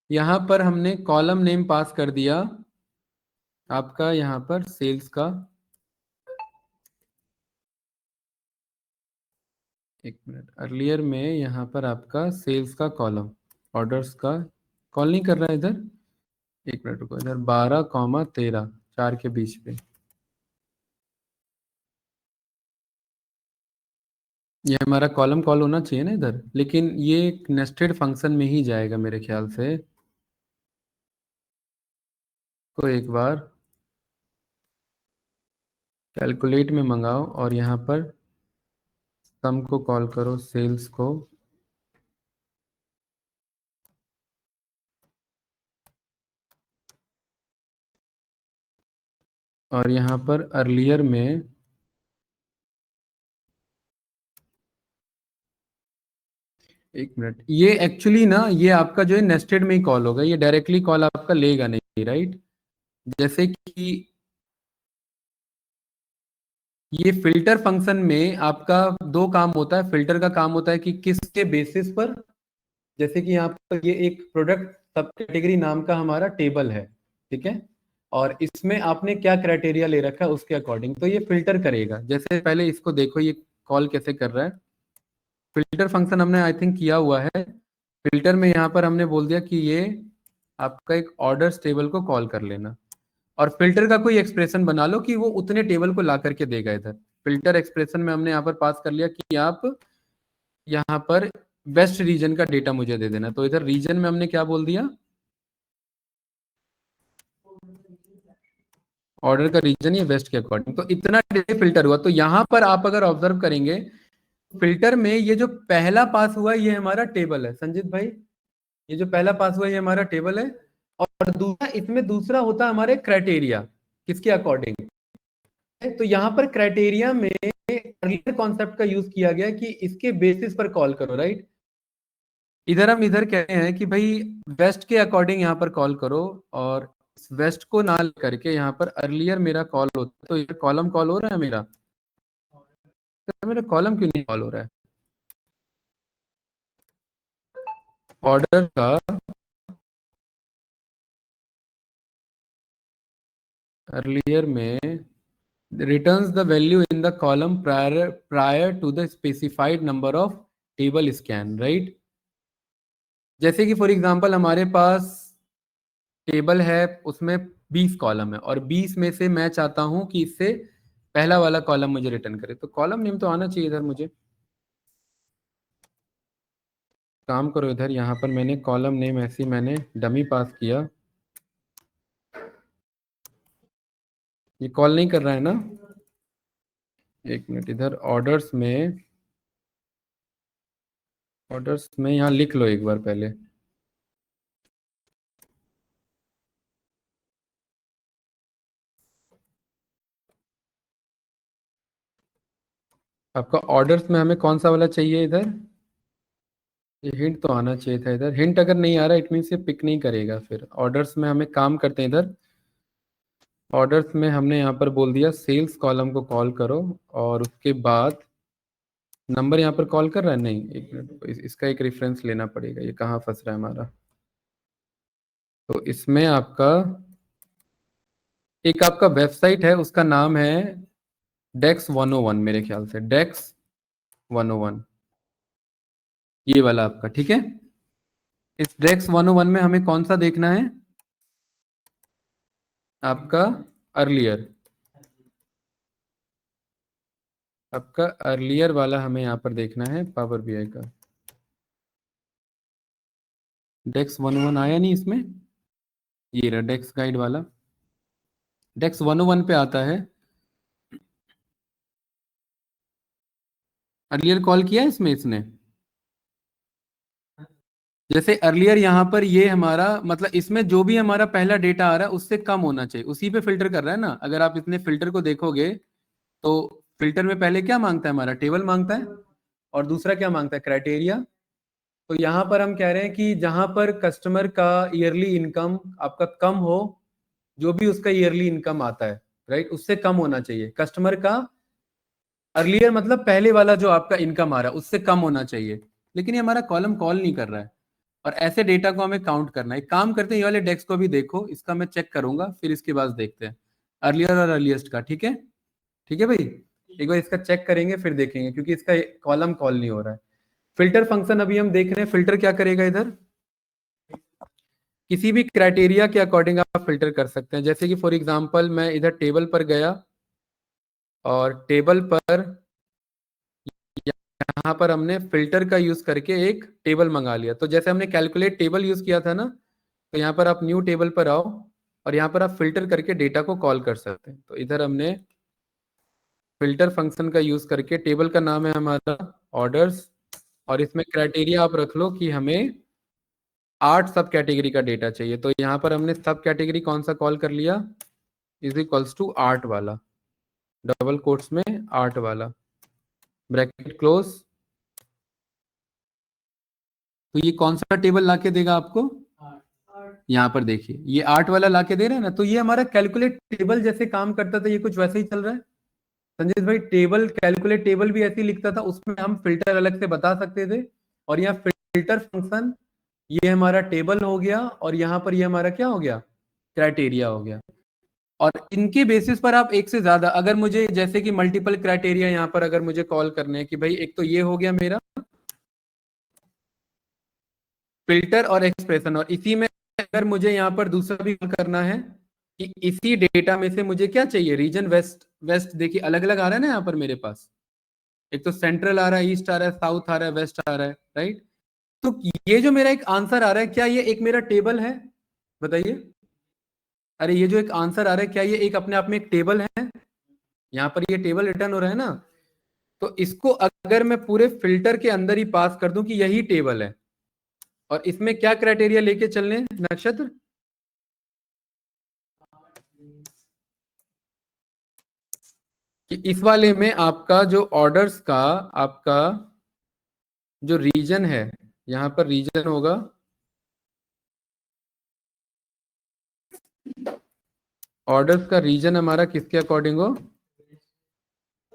यहां पर हमने कॉलम नेम पास कर दिया आपका, यहां पर सेल्स का, एक मिनट, अर्लियर में यहां पर आपका सेल्स का कॉलम, ऑर्डर्स का कॉल नहीं कर रहा है इधर, एक मिनट रुको, इधर 12,13 4 के बीच पे ये हमारा कॉलम कॉल होना चाहिए ना इधर, लेकिन ये नेस्टेड फंक्शन में ही जाएगा मेरे ख्याल से। तो एक बार कैलकुलेट में मंगाओ और यहाँ पर सम को कॉल करो, सेल्स को, और यहाँ पर अर्लियर में एक मिनट, ये एक्चुअली ना ये आपका जो है नेस्टेड में ही कॉल होगा, ये डायरेक्टली कॉल आपका लेगा नहीं, राइट। जैसे कि ये फिल्टर फंक्शन में आपका दो काम होता है। फिल्टर का काम होता है कि किसके बेसिस पर, जैसे कि यहाँ पर ये एक प्रोडक्ट सब कैटेगरी नाम का हमारा टेबल है, ठीक है, और इसमें आपने क्या क्राइटेरिया ले रखा है उसके अकॉर्डिंग तो ये फिल्टर करेगा। जैसे पहले इसको देखो ये कॉल कैसे कर रहा है। फिल्टर फंक्शन हमने आई थिंक किया हुआ है। फिल्टर में यहाँ पर हमने बोल दिया कि ये आपका एक ऑर्डर्स टेबल को कॉल कर लेना, और फिल्टर का कोई एक्सप्रेशन बना लो कि वो उतने टेबल को ला करके देगा इधर। फिल्टर एक्सप्रेशन में हमने यहाँ पर पास कर लिया कि आप यहाँ पर वेस्ट रीजन का डेटा मुझे दे देना, तो इधर रीजन में हमने क्या बोल दिया? ऑर्डर का रीजन ये वेस्ट के अकॉर्डिंग, तो इतना फिल्टर हुआ। तो यहाँ पर आप अगर ऑब्जर्व करेंगे फिल्टर में ये जो पहला पास हुआ ये हमारा टेबल है संजीत भाई, ये जो पहला पास हुआ ये हमारा टेबल है। और दूसरा इसमें दूसरा होता है हमारे क्राइटेरिया, किसके अकॉर्डिंग। तो यहाँ पर क्राइटेरिया में अर्लियर कॉन्सेप्ट का यूज किया गया कि इसके बेसिस पर कॉल करो, राइट। इधर हम इधर कहते हैं कि भाई वेस्ट के अकॉर्डिंग यहाँ पर कॉल करो, और वेस्ट को ना करके यहाँ पर अर्लियर मेरा कॉल होता है। तो ये कॉलम कॉल हो रहा है मेरा, तो मेरा कॉलम क्यों नहीं कॉल हो रहा है। ऑर्डर का अर्लियर में returns the value in the column prior to the specified number of table scan, right। जैसे कि फॉर एग्जांपल हमारे पास टेबल है, उसमें 20 कॉलम है, और 20 में से मैं चाहता हूं कि इससे पहला वाला कॉलम मुझे रिटर्न करे, तो कॉलम नेम तो आना चाहिए इधर। मुझे काम करो इधर, यहाँ पर मैंने कॉलम नेम ऐसी मैंने डमी पास किया, ये कॉल नहीं कर रहा है ना। एक मिनट, इधर ऑर्डर्स में यहाँ लिख लो एक बार पहले। आपका ऑर्डर्स में हमें कौन सा वाला चाहिए इधर, ये हिंट तो आना चाहिए था इधर। हिंट अगर नहीं आ रहा इट मीन से पिक नहीं करेगा। फिर ऑर्डर्स में हमें काम करते हैं इधर। ऑर्डर्स में हमने यहाँ पर बोल दिया सेल्स कॉलम को कॉल करो, और उसके बाद नंबर यहाँ पर कॉल कर रहा है, नहीं एक मिनट, इसका एक रेफरेंस लेना पड़ेगा, ये कहाँ फंस रहा है हमारा। तो इसमें आपका एक आपका वेबसाइट है, उसका नाम है डेक्स 101, मेरे ख्याल से डेक्स 101, ये वाला आपका, ठीक है। इस डेक्स 101 में हमें कौन सा देखना है, आपका अर्लियर, आपका अर्लियर वाला हमें यहाँ पर देखना है पावर बीआई का। डेक्स 101 आया नहीं इसमें, ये रहा डेक्स गाइड वाला, डेक्स 101 पे आता है। अर्लियर कॉल किया इसमें इसने, जैसे अर्लियर यहाँ पर ये हमारा मतलब इसमें जो भी हमारा पहला डेटा आ रहा है उससे कम होना चाहिए, उसी पे फिल्टर कर रहा है ना। अगर आप इतने फिल्टर को देखोगे तो फिल्टर में पहले क्या मांगता है, हमारा टेबल मांगता है, और दूसरा क्या मांगता है, क्राइटेरिया। तो यहाँ पर हम कह रहे हैं कि जहां पर कस्टमर का ईयरली इनकम आपका कम हो, जो भी उसका ईयरली इनकम आता है, राइट, उससे कम होना चाहिए कस्टमर का। अर्लियर मतलब पहले वाला जो आपका इनकम आ रहा है उससे कम होना चाहिए, लेकिन ये हमारा कॉलम कॉल नहीं कर रहा है। और ऐसे डेटा को हमें काउंट करना है। एक काम करते हैं, ये वाले डेक्स को भी देखो, इसका मैं चेक करूंगा, फिर इसके बाद देखते हैं अर्लियर और अर्लीस्ट का, ठीक है। ठीक है भाई, एक बार इसका चेक करेंगे फिर देखेंगे, क्योंकि इसका कॉलम कॉल नहीं हो रहा है। फिल्टर फंक्शन अभी हम देख रहे हैं, फिल्टर क्या करेगा इधर, किसी भी क्राइटेरिया के अकॉर्डिंग आप फिल्टर कर सकते हैं। जैसे कि फॉर एग्जांपल मैं इधर टेबल पर गया, और टेबल पर यहाँ पर हमने फिल्टर का यूज करके एक टेबल मंगा लिया। तो जैसे हमने कैलकुलेट टेबल यूज किया था ना, तो यहाँ पर आप न्यू टेबल पर आओ, और यहाँ पर आप फिल्टर करके डेटा को कॉल कर सकते हैं। तो इधर हमने फिल्टर फंक्शन का यूज करके, टेबल का नाम है हमारा ऑर्डर्स, और इसमें क्राइटेरिया आप रख लो कि हमें 8 सब कैटेगरी का डेटा चाहिए। तो यहाँ पर हमने सब कैटेगरी कौन सा कॉल कर लिया, इज इक्वल्स टू 8 वाला, डबल कोट्स में 8 वाला, ब्रैकेट क्लोज। तो ये कौन सा टेबल लाके देगा आपको, यहाँ पर देखिए ये 8 वाला लाके दे रहा है ना। तो ये हमारा कैलकुलेट टेबल जैसे काम करता था, ये कुछ वैसे ही चल रहा है संजीत भाई। टेबल कैलकुलेट टेबल भी ऐसे ही लिखता था, उसमें हम फिल्टर अलग से बता सकते थे। और यहाँ फिल्टर फंक्शन, ये हमारा टेबल हो गया, और यहाँ पर ये हमारा क्या हो गया, क्राइटेरिया हो गया। और इनके बेसिस पर आप एक से ज्यादा, अगर मुझे जैसे कि मल्टीपल क्राइटेरिया यहाँ पर अगर मुझे कॉल करने हैं कि भाई एक तो ये हो गया मेरा फिल्टर और एक्सप्रेशन, और इसी में अगर मुझे यहाँ पर दूसरा भी करना है कि इसी डेटा में से मुझे क्या चाहिए, रीजन वेस्ट, वेस्ट देखिए अलग अलग आ रहा है ना यहाँ पर मेरे पास, एक तो सेंट्रल आ रहा है, ईस्ट आ रहा है, साउथ आ रहा है, वेस्ट आ रहा है, राइट। तो ये जो मेरा एक आंसर आ रहा है, क्या ये एक मेरा टेबल है, बताइए। अरे ये जो एक आंसर आ रहा है, क्या ये एक अपने आप में एक टेबल है? यहाँ पर ये टेबल रिटर्न हो रहा है ना, तो इसको अगर मैं पूरे फिल्टर के अंदर ही पास कर दूं कि यही टेबल है, और इसमें क्या क्राइटेरिया लेके चलने नक्षत्र, कि इस वाले में आपका जो ऑर्डर्स का आपका जो रीजन है, यहां पर रीजन होगा ऑर्डर्स का रीजन हमारा किसके अकॉर्डिंग हो,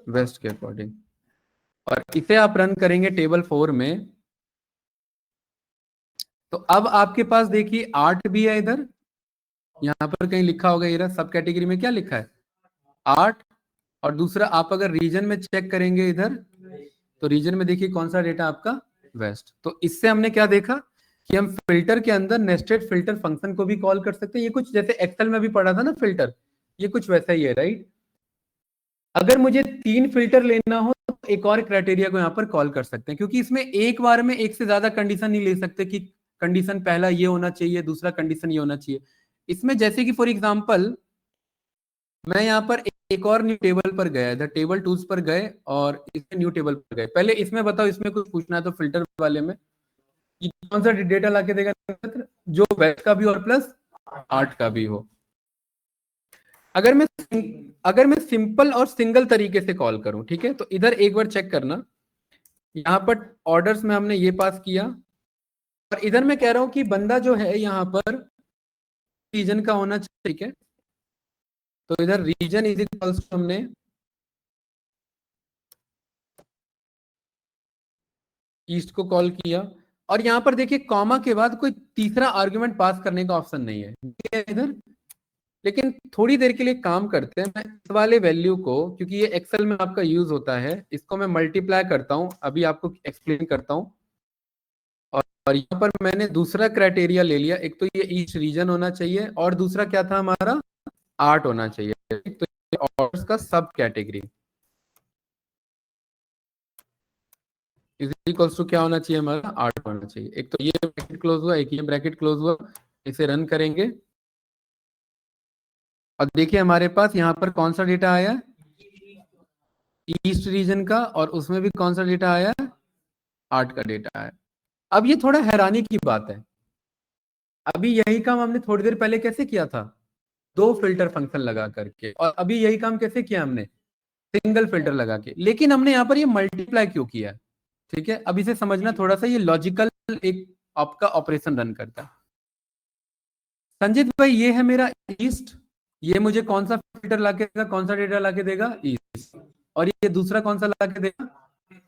वेस्ट के अकॉर्डिंग। और इसे आप रन करेंगे टेबल 4 में, तो अब आपके पास देखिए 8 भी है इधर, यहां पर कहीं लिखा होगा, ये सब कैटेगरी में क्या लिखा है 8। और दूसरा आप अगर रीजन में चेक करेंगे इधर, तो रीजन में देखिए कौन सा डेटा आपका वेस्ट। तो इससे हमने क्या देखा कि हम फिल्टर के अंदर नेस्टेड फिल्टर फंक्शन को भी कॉल कर सकते हैं। ये कुछ जैसे एक्सेल में भी पढ़ा था ना फिल्टर, ये कुछ वैसा ही है, राइट। अगर मुझे 3 फिल्टर लेना हो तो एक और क्राइटेरिया को यहाँ पर कॉल कर सकते हैं, क्योंकि इसमें एक बार में एक से ज्यादा कंडीशन नहीं ले सकते कि कंडीशन पहला ये होना चाहिए, दूसरा कंडीशन ये होना चाहिए। इसमें जैसे कि फॉर एग्जांपल मैं यहाँ पर एक और न्यू टेबल पर गया, इधर टेबल टूल्स पर गए और इसमें न्यू टेबल पर गए। पहले इसमें बताओ, इसमें कुछ पूछना है तो फिल्टर वाले में कि कौन सा डेटा लाके देगा जो वेस्ट का भी और प्लस 8 का भी हो। अगर मैं सिंपल और सिंगल तरीके से कॉल करूं, ठीक है, तो इधर एक बार चेक करना, यहाँ पर ऑर्डर्स में हमने ये पास किया, और इधर मैं कह रहा हूं कि बंदा जो है यहाँ पर रीजन का होना चाहिए, ठीक है। तो इधर रीजन इज इक्वल्स टू हमने ईस्ट को कॉल किया, और यहां पर देखिए कॉमा के बाद कोई तीसरा आर्गुमेंट पास करने का ऑप्शन नहीं है इधर। लेकिन थोड़ी देर के लिए काम करते हैं, मैं इस वाले वैल्यू को, क्योंकि ये एक्सेल में आपका यूज होता है, इसको मैं मल्टीप्लाई करता हूं, अभी आपको एक्सप्लेन करता हूं। और यहाँ पर मैंने दूसरा क्राइटेरिया ले लिया, एक तो ये ईस्ट रीजन होना चाहिए, और दूसरा क्या था हमारा 8 होना चाहिए। तो ऑर्डर्स का सब कैटेगरी इज इक्वल्स टू क्या होना चाहिए हमारा 8 होना चाहिए। एक तो ये ब्रैकेट क्लोज हुआ, एक ये ब्रैकेट क्लोज हुआ, इसे रन करेंगे और देखिए हमारे पास यहाँ पर कौन सा डेटा आया ईस्ट रीजन का, और उसमें भी कौन सा डेटा आया 8 का डेटा आया। अब ये थोड़ा हैरानी की बात है, अभी यही काम हमने थोड़ी देर पहले कैसे किया था, 2 फिल्टर फंक्शन लगा करके, और अभी यही काम कैसे किया हमने सिंगल फिल्टर लगा के। लेकिन हमने यहाँ पर ये मल्टीप्लाई क्यों किया, ठीक है। अब इसे समझना थोड़ा सा, ये लॉजिकल एक आपका ऑपरेशन रन करता है। संजीत भाई ये है मेरा ईस्ट, ये मुझे कौन सा फिल्टर लाके देगा, कौन सा डेटा लाके देगा ईस्ट, और ये दूसरा कौन सा लाके देगा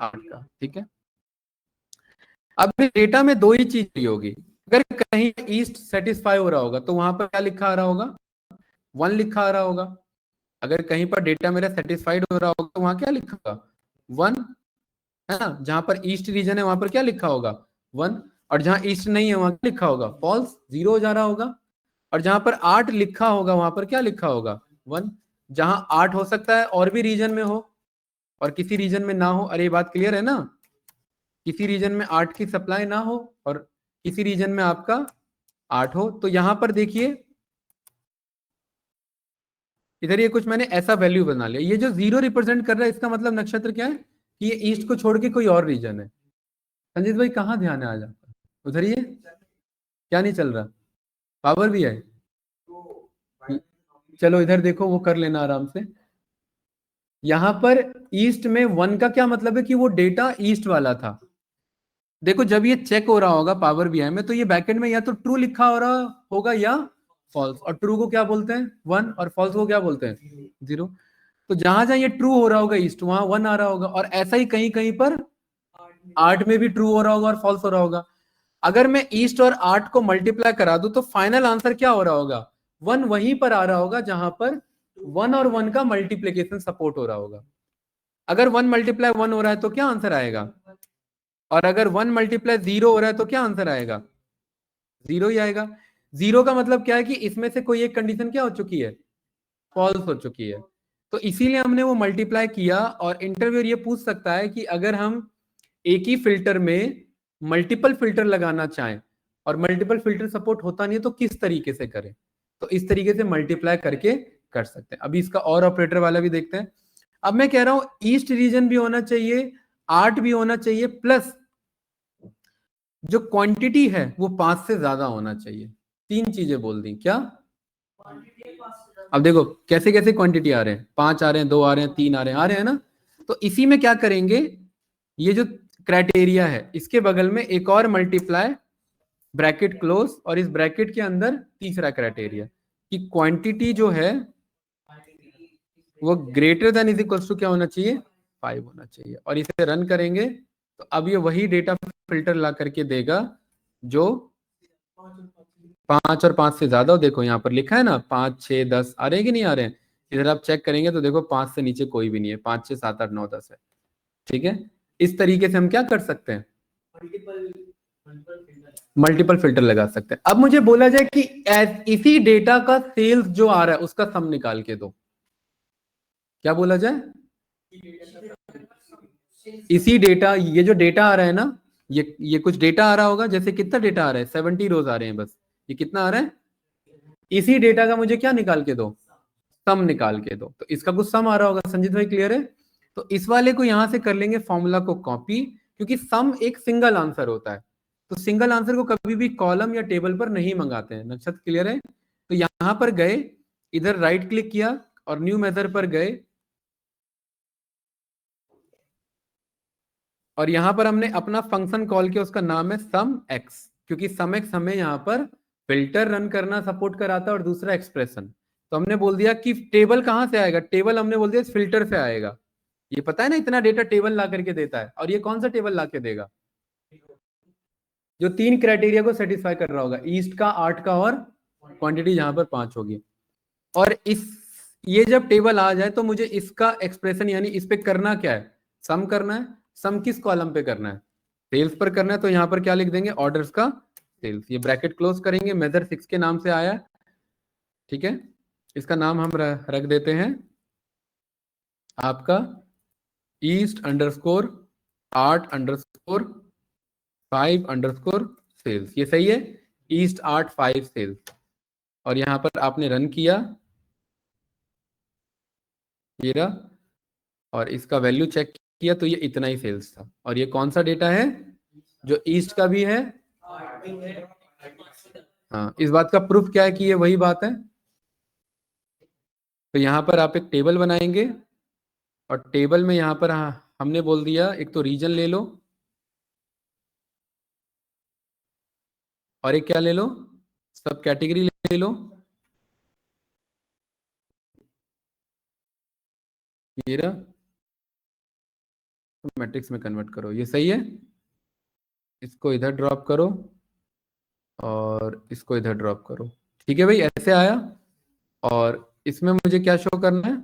8 का, ठीक है। अब डेटा में 2 ही चीज होगी, अगर कहीं ईस्ट सेटिस्फाई हो रहा होगा तो वहां पर क्या लिखा आ रहा होगा 1 लिखा आ रहा होगा। अगर कहीं पर डेटा मेरा सेटिस्फाइड हो रहा होगा तो वहां क्या लिखा होगा 1, है ना। जहां पर ईस्ट रीजन है वहां पर क्या लिखा होगा 1, और जहां ईस्ट नहीं है वहां क्या लिखा होगा फॉल्स, 0 हो जा रहा होगा। और जहां पर 8 लिखा होगा वहां पर क्या लिखा होगा 1। जहां 8 हो सकता है और भी रीजन में हो और किसी रीजन में ना हो, अरे ये बात क्लियर है ना, किसी रीजन में 8 की सप्लाई ना हो और किसी रीजन में आपका 8 हो। तो यहां पर देखिए इधर ये कुछ मैंने ऐसा वैल्यू बना लिया, ये जो 0 रिप्रेजेंट कर रहा है इसका मतलब नक्षत्र क्या है कि ये ईस्ट को छोड़ के कोई और रीजन है। संजीत भाई कहाँ ध्यान है आज आपका, उधर ही है क्या, नहीं चल रहा, पावर भी है, चलो इधर देखो वो कर लेना आराम से। यहां पर ईस्ट में 1 का क्या मतलब है कि वो डेटा ईस्ट वाला था। देखो जब ये चेक हो रहा होगा पावर बीआई में, तो ये बैकएंड में या तो ट्रू लिखा हो रहा होगा या फॉल्स, और ट्रू को क्या बोलते हैं 1 और फॉल्स को क्या बोलते हैं 0। तो जहां जहां ये ट्रू हो रहा होगा ईस्ट, वहां 1 आ रहा होगा, और ऐसा ही कहीं कहीं पर 8 में भी ट्रू हो रहा होगा और फॉल्स हो रहा होगा। अगर मैं ईस्ट और 8 को मल्टीप्लाई करा दूं तो फाइनल आंसर क्या हो रहा होगा 1 वहीं पर आ रहा होगा जहां पर 1 और 1 का मल्टीप्लीकेशन सपोर्ट हो रहा होगा। अगर 1 मल्टीप्लाई 1 हो रहा है तो क्या आंसर आएगा, और अगर 1 मल्टीप्लाई 0 हो रहा है तो क्या आंसर आएगा 0 ही आएगा। 0 का मतलब क्या है कि इसमें से कोई एक कंडीशन क्या हो चुकी है फॉल्स हो चुकी है। तो इसीलिए हमने वो मल्टीप्लाई किया। और इंटरव्यूअर ये पूछ सकता है कि अगर हम एक ही फिल्टर में मल्टीपल फिल्टर लगाना चाहें और मल्टीपल फिल्टर सपोर्ट होता नहीं है तो किस तरीके से करें। तो इस तरीके से मल्टीप्लाई करके कर सकते हैं। अभी इसका और ऑपरेटर वाला भी देखते हैं। अब मैं कह रहा हूं ईस्ट रीजन भी होना चाहिए, 8 भी होना चाहिए, प्लस जो क्वांटिटी है वो 5 से ज्यादा होना चाहिए। 3 चीजें बोल दी क्या? अब देखो कैसे कैसे क्वांटिटी आ रहे हैं, 5 आ रहे हैं, 2 आ रहे हैं, 3 आ रहे हैं ना। तो इसी में क्या करेंगे, ये जो क्राइटेरिया है इसके बगल में एक और मल्टीप्लाई, ब्रैकेट क्लोज, और इस ब्रैकेट के अंदर तीसरा क्राइटेरिया कि क्वांटिटी जो है वो greater than is equals to क्या होना चाहिए, 5 होना चाहिए। और इसे रन करेंगे तो अब ये वही डेटा फिल्टर ला करके देगा जो 5 और 5 से ज्यादा हो। देखो यहाँ पर लिखा है ना 5, 6, 10 आ रहे हैं कि नहीं आ रहे हैं। इधर आप चेक करेंगे तो देखो 5 से नीचे कोई भी नहीं है, 5, 6, 7, 8, 9, 10 है। ठीक है, इस तरीके से हम क्या कर सकते हैं, मल्टीपल फिल्टर लगा सकते हैं। अब मुझे बोला जाए कि इसी डेटा का सेल्स जो आ रहा है उसका सम निकाल के दो। क्या बोला जाए, इसी डेटा, ये जो डेटा आ रहा है ना, ये कुछ डेटा आ रहा होगा, जैसे कितना डेटा आ रहा है, 70 रोज आ रहे हैं बस। ये कितना आ रहा है, इसी डेटा का मुझे क्या निकाल के दो, सम निकाल के दो। तो इसका कुछ सम आ रहा होगा। संजीत भाई क्लियर है? तो इस वाले को यहां से कर लेंगे फॉर्मूला को कॉपी, क्योंकि सम एक सिंगल आंसर होता है। तो सिंगल आंसर को कभी भी कॉलम या टेबल पर नहीं मंगाते हैं। नक्षत्र क्लियर है? तो यहां पर गए, इधर राइट क्लिक किया और न्यू मेथड पर गए, और यहां पर हमने अपना फंक्शन कॉल किया, उसका नाम है सम एक्स, क्योंकि सम एक्स हमें यहां पर फिल्टर रन करना सपोर्ट कराता है और दूसरा एक्सप्रेशन। तो हमने बोल दिया कि टेबल कहां से आएगा, टेबल हमने बोल दिया फिल्टर से आएगा। ये पता है ना, इतना डेटा टेबल ला करके देता है। और ये कौन सा टेबल ला के देगा, जो 3 क्राइटेरिया को सेटिस्फाई कर रहा होगा, ईस्ट का, 8 का, और क्वांटिटी जहां पर 5 होगी। और इस, ये जब टेबल आ जाए तो मुझे इसका एक्सप्रेशन यानी इस पे करना क्या है, सम करना है। सम किस कॉलम पे करना है, सेल्स पर करना है। तो यहां पर क्या लिख देंगे, ऑर्डर्स का सेल्स। ये ब्रैकेट क्लोज करेंगे, मेजर 6 के नाम से आया। ठीक है, इसका नाम हम रख देते हैं आपका ईस्ट अंडरस्कोर 8_5_ सेल्स। ये सही है, ईस्ट 8, 5 सेल्स। और यहां पर आपने रन किया, ये रहा, और इसका वैल्यू चेक किया तो ये इतना ही सेल्स था। और ये कौन सा डेटा है, जो ईस्ट का भी है। हाँ, इस बात का प्रूफ क्या है कि ये वही बात है। तो यहां पर आप एक टेबल बनाएंगे, और टेबल में यहां पर हमने बोल दिया एक तो रीजन ले लो, और एक क्या ले लो, सब कैटेगरी ले लो। ये रहा, मैट्रिक्स में कन्वर्ट करो, ये सही है। इसको इधर ड्रॉप करो और इसको इधर ड्रॉप करो। ठीक है भाई, ऐसे आया। और इसमें मुझे क्या शो करना है,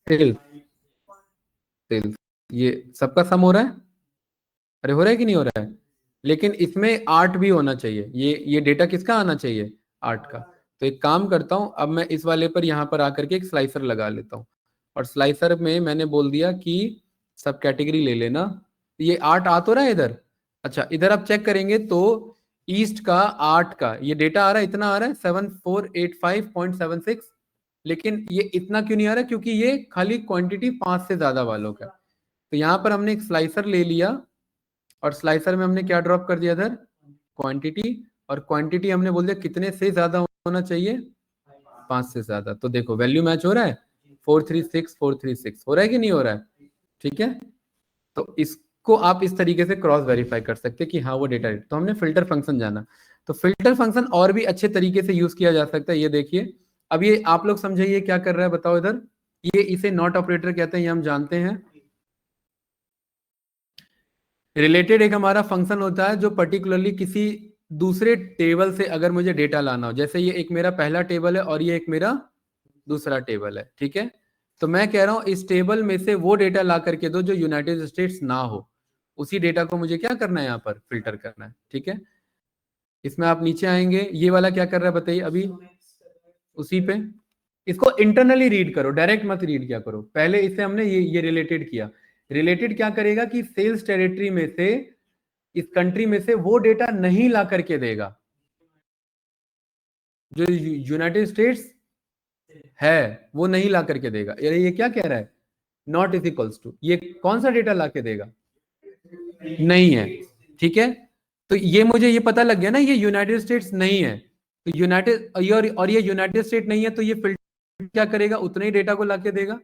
सेल्स। सेल्स, ये सबका सम हो रहा है। अरे हो रहा है कि नहीं हो रहा है? लेकिन इसमें 8 भी होना चाहिए। ये डेटा किसका आना चाहिए, 8 का। तो एक काम करता हूं, अब मैं इस वाले पर यहां पर आकर के एक स्लाइसर लगा लेता हूं। और स्लाइसर में मैंने बोल दिया कि सब कैटेगरी ले लेना। ये 8 आ तो रहा है इधर। अच्छा, इधर आप चेक करेंगे तो ईस्ट का 8 का ये डेटा आ रहा है, इतना आ रहा है 7485.76। लेकिन ये इतना क्यों नहीं आ रहा, क्योंकि ये खाली क्वांटिटी 5 से ज्यादा वालों का। तो यहां पर हमने एक स्लाइसर ले लिया, और स्लाइसर में हमने क्या ड्रॉप कर दिया इधर, क्वांटिटी। और क्वांटिटी हमने बोल दिया कितने से ज्यादा होना चाहिए, 5 से ज्यादा। तो देखो वैल्यू मैच हो रहा है, 436 हो रहा है कि नहीं हो रहा है? ठीक है, तो इसको आप इस तरीके से क्रॉस वेरीफाई कर सकते हैं कि हाँ वो डेटा। तो हमने फिल्टर फंक्शन जाना। तो फिल्टर फंक्शन और भी अच्छे तरीके से यूज किया जा सकता है। ये देखिए, अब ये आप लोग समझिए क्या कर रहा है, बताओ इधर। ये इसे नॉट ऑपरेटर कहते हैं, ये हम जानते हैं। रिलेटेड एक हमारा फंक्शन होता है जो पर्टिकुलरली किसी दूसरे टेबल से अगर मुझे डेटा लाना हो, जैसे ये एक मेरा पहला टेबल है और ये एक मेरा दूसरा टेबल है। ठीक है, तो मैं कह रहा हूं इस टेबल में से वो डेटा ला करके दो जो यूनाइटेड स्टेट्स ना हो। उसी डेटा को मुझे क्या करना है, यहाँ पर फिल्टर करना है। ठीक है, इसमें आप नीचे आएंगे, ये वाला क्या कर रहा है बताइए अभी, उसी पे। इसको इंटरनली रीड करो, डायरेक्ट मत रीड किया करो। पहले इसे हमने ये रिलेटेड किया। रिलेटेड क्या करेगा कि सेल्स टेरिटरी में से, इस कंट्री में से वो डेटा नहीं ला करके देगा। जो यूनाइटेड स्टेट्स है वो नहीं ला करके देगा। ये क्या कह रहा है, नॉट इज इक्वल्स टू, ये कौन सा डेटा ला के देगा, नहीं है। ठीक है, तो ये मुझे ये पता लग गया ना, ये यूनाइटेड स्टेट्स नहीं है, तो यूनाइटेड और ये यूनाइटेड स्टेट नहीं है, तो ये फिल्टर क्या करेगा, उतने ही डेटा को ला के देगा,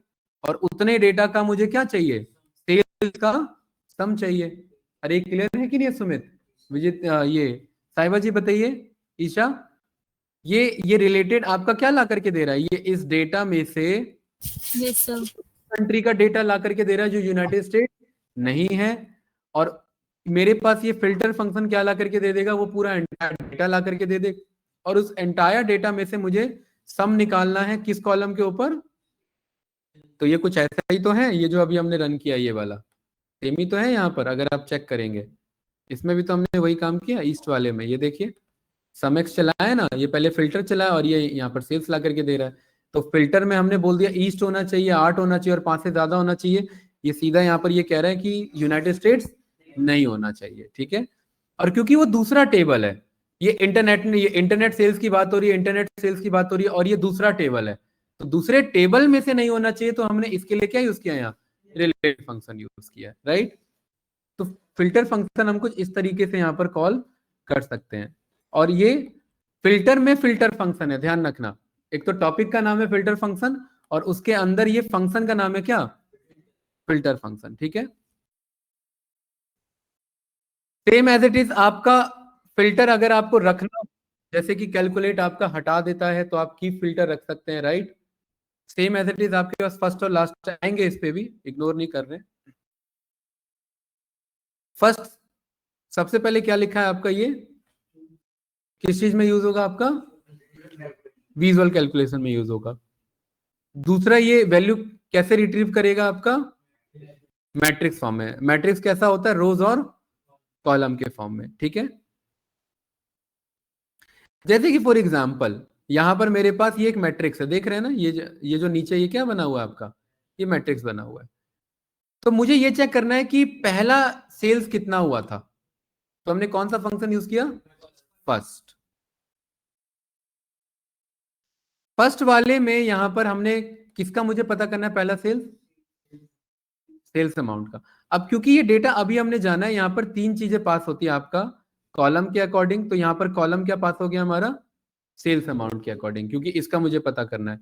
और उतने डेटा का मुझे क्या चाहिए, सेल्स का सम चाहिए। अरे क्लियर है कि नहीं सुमित, विजित, ये साहिबा जी बताइए, ईशा, ये रिलेटेड आपका क्या ला करके दे रहा है, ये इस डेटा में से कंट्री का डेटा ला करके दे रहा है जो यूनाइटेड स्टेट नहीं है, और मेरे पास ये फिल्टर फंक्शन क्या ला करके दे देगा, वो पूरा एंटायर डेटा ला करके दे दे, और उस एंटायर डेटा में से मुझे सम निकालना है किस कॉलम के ऊपर। तो ये कुछ ऐसा ही तो है, ये जो अभी हमने रन किया ये वाला सेम ही तो है यहाँ पर, अगर आप चेक करेंगे इसमें भी तो हमने वही काम किया ईस्ट वाले में। ये देखिए समेक्स चलाया है ना, ये पहले फिल्टर चलाया और ये यहाँ पर सेल्स ला करके दे रहा है। तो फिल्टर में हमने बोल दिया ईस्ट होना चाहिए, 8 होना चाहिए और 5 से ज्यादा होना चाहिए। ये सीधा यहाँ पर ये कह रहा है कि यूनाइटेड स्टेट्स नहीं होना चाहिए। ठीक है, और क्योंकि वो दूसरा टेबल है, ये इंटरनेट सेल्स की बात हो रही है, इंटरनेट सेल्स की बात हो रही है, और ये दूसरा टेबल है, तो दूसरे टेबल में से नहीं होना चाहिए, तो हमने इसके लिए क्या यूज किया, यहाँ रिलेटेड फंक्शन यूज किया, राइट। तो फिल्टर फंक्शन हम कुछ इस तरीके से यहाँ पर कॉल कर सकते हैं, और ये फिल्टर में फिल्टर फंक्शन है, ध्यान रखना। एक तो टॉपिक का नाम है फिल्टर फंक्शन, और उसके अंदर ये फंक्शन का नाम है क्या, फिल्टर फंक्शन। ठीक है, सेम एज इट इज आपका फिल्टर अगर आपको रखना, जैसे कि कैलकुलेट आपका हटा देता है तो आप कीप फिल्टर रख सकते हैं, right. Same as it is आपके पास फर्स्ट और लास्ट आएंगे, इस पे भी इग्नोर नहीं कर रहे। फर्स्ट सबसे पहले क्या लिखा है आपका, ये किस चीज में यूज होगा आपका, विजुअल कैलकुलेशन में यूज होगा। दूसरा ये वैल्यू कैसे रिट्रीव करेगा आपका, मैट्रिक्स फॉर्म में। मैट्रिक्स कैसा होता है, रोज और कॉलम के फॉर्म में। ठीक है, जैसे कि फॉर एग्जांपल यहां पर मेरे पास ये एक मैट्रिक्स है, देख रहे हैं ना, ये जो नीचे ये क्या बना हुआ है आपका, ये मैट्रिक्स बना हुआ है। तो मुझे ये चेक करना है कि पहला सेल्स कितना हुआ था, तो हमने कौन सा फंक्शन यूज किया, फर्स्ट। फर्स्ट वाले में यहां पर हमने किसका मुझे पता करना है, पहला सेल्स, सेल्स अमाउंट का। अब क्योंकि ये डेटा अभी हमने जाना है, यहाँ पर 3 चीजें पास होती है आपका कॉलम के अकॉर्डिंग, तो यहाँ पर कॉलम क्या पास हो गया हमारा, सेल्स अमाउंट के अकॉर्डिंग, क्योंकि इसका मुझे पता करना है।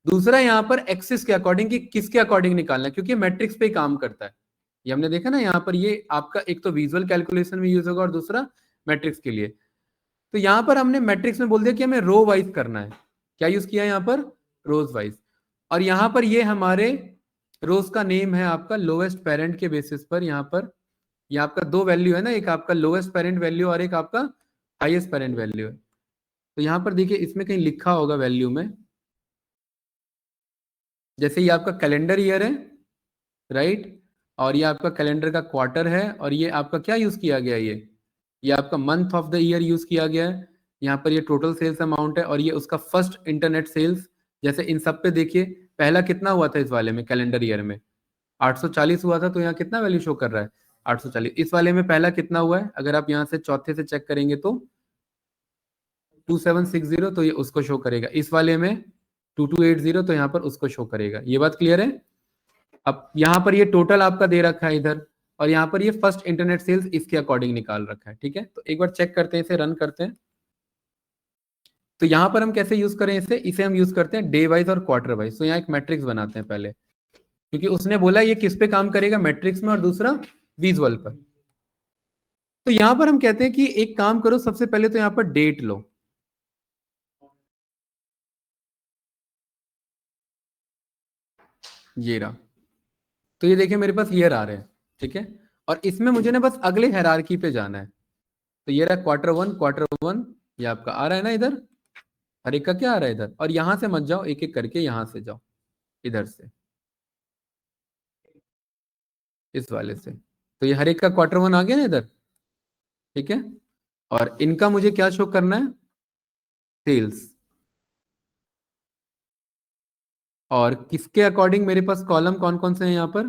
दूसरा यहाँ पर एक्सिस के अकॉर्डिंग, कि किसके अकॉर्डिंग निकालना है, क्योंकि मैट्रिक्स पे ही काम करता है। ये हमने देखा ना, यहाँ पर ये आपका एक तो विजुअल कैलकुलेशन में यूज होगा और दूसरा मैट्रिक्स के लिए। तो यहाँ पर हमने मैट्रिक्स में बोल दिया कि हमें रो वाइज करना है, क्या यूज किया यहाँ पर, रोज वाइज। और यहाँ पर ये हमारे रोज का नेम है आपका लोएस्ट पेरेंट के बेसिस पर। यहाँ पर ये आपका 2 वैल्यू है ना, एक आपका लोएस्ट पेरेंट वैल्यू और एक आपका हाईएस्ट पेरेंट वैल्यू है। तो यहाँ पर देखिए इसमें कहीं लिखा होगा वैल्यू में, जैसे ये आपका कैलेंडर ईयर है, राइट, और ये आपका कैलेंडर का क्वार्टर है, और ये आपका क्या यूज किया गया, ये आपका month of the year use किया गया है। यहाँ पर ये टोटल सेल्स अमाउंट है, और ये उसका फर्स्ट इंटरनेट सेल्स। जैसे इन सब पे देखिए पहला कितना हुआ था इस वाले में, कैलेंडर ईयर में 840 हुआ था, तो यहाँ कितना वैल्यू शो कर रहा है, 840। इस वाले में पहला कितना हुआ है, अगर आप यहाँ से चौथे से चेक करेंगे तो 2760, तो ये उसको शो करेगा। इस वाले में 2280, तो यहाँ पर उसको शो करेगा। ये बात क्लियर है। अब यहाँ पर ये टोटल आपका दे रखा है इधर, और यहाँ पर ये फर्स्ट इंटरनेट सेल्स इसके अकॉर्डिंग निकाल रखा है। ठीक है, तो एक बार चेक करते हैं, इसे रन करते हैं। तो यहाँ पर हम कैसे यूज करें इसे हम यूज करते हैं डे वाइज और क्वार्टर वाइज। तो यहाँ एक मैट्रिक्स बनाते हैं पहले, क्योंकि उसने बोला ये किस पे काम करेगा, मैट्रिक्स में, और दूसरा विजुअल पर। तो यहां पर हम कहते हैं कि एक काम करो, सबसे पहले तो यहां पर डेट लो, ये रहा। तो ये देखिए मेरे पास ईयर आ रहे हैं, ठीक है, और इसमें मुझे ना बस अगले हायरार्की पे जाना है। तो ये रहा क्वार्टर वन, ये आपका आ रहा है ना इधर, हर एक का क्या आ रहा है इधर, और यहां से मत जाओ, एक एक करके यहां से जाओ, इधर से, इस वाले से। तो ये हर एक का क्वार्टर 1 आ गया ना इधर, ठीक है, और इनका मुझे क्या शो करना है, सेल्स। और किसके अकॉर्डिंग मेरे पास कॉलम कौन कौन से हैं यहाँ पर,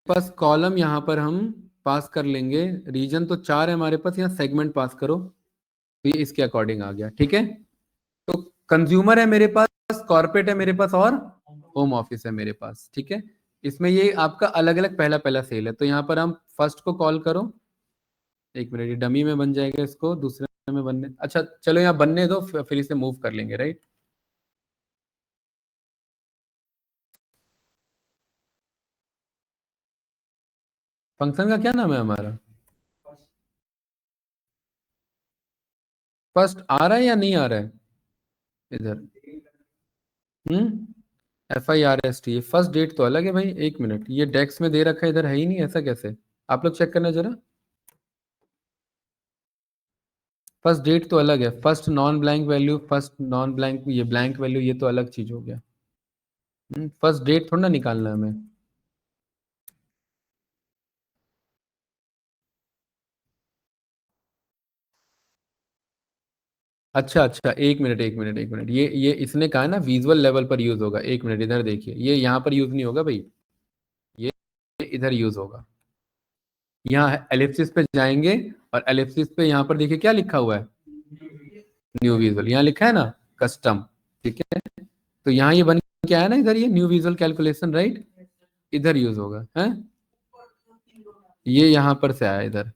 पास कॉलम यहाँ पर हम पास कर लेंगे, रीजन तो 4 है हमारे पास, यहाँ सेगमेंट पास करो तो ये इसके अकॉर्डिंग आ गया, ठीक है। तो कंज्यूमर है मेरे पास, कॉर्पोरेट है मेरे पास, और होम ऑफिस है मेरे पास, ठीक है। इसमें ये आपका अलग अलग पहला पहला सेल है, तो यहाँ पर हम फर्स्ट को कॉल करो, एक मिनट, ये डमी में बन जाएगा, इसको दूसरे में बनने, अच्छा चलो यहाँ बनने दो, फिर इसे मूव कर लेंगे, राइट। फंक्शन का क्या नाम है हमारा, फर्स्ट आ रहा है या नहीं आ रहा है इधर? FIRST, फर्स्ट डेट तो अलग है भाई, एक मिनट, ये डेक्स में दे रखा है, इधर है ही नहीं, ऐसा कैसे? आप लोग चेक करना जरा, फर्स्ट डेट तो अलग है, first non blank value, first non blank, ये ब्लैंक वैल्यू, ये तो अलग चीज हो गया। फर्स्ट डेट थोड़ा ना निकालना है हमें। अच्छा अच्छा, एक मिनट एक मिनट एक मिनट, ये इसने कहा है ना विजुअल लेवल पर यूज होगा, एक मिनट इधर देखिए, ये यहाँ पर यूज नहीं होगा भाई, ये इधर यूज होगा। यहाँ एलिप्सिस पे जाएंगे, और एलिप्सिस पे यहाँ पर देखिए क्या लिखा हुआ है, न्यू विजुअल, यहाँ लिखा है ना कस्टम, ठीक है। तो यहाँ ये बन के आया ना इधर, ये न्यू विजुअल कैलकुलेशन, राइट, इधर यूज होगा है, ये यहाँ पर से आया इधर,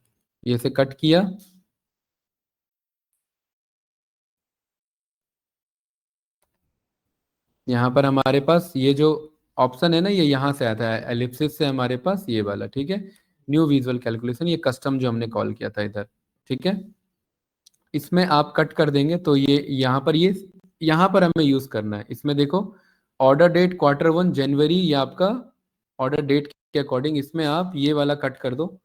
ये से कट किया, यहाँ पर हमारे पास ये जो ऑप्शन है ना, ये यहाँ से आता है एलिप्सिस से हमारे पास ये वाला, ठीक है। न्यू विजुअल कैलकुलेशन, ये कस्टम जो हमने कॉल किया था इधर, ठीक है। इसमें आप कट कर देंगे तो ये यहाँ पर हमें यूज करना है, इसमें देखो ऑर्डर डेट Q1 जनवरी, ये आपका ऑर्डर डेट के अकॉर्डिंग, इसमें आप ये वाला कट कर दो,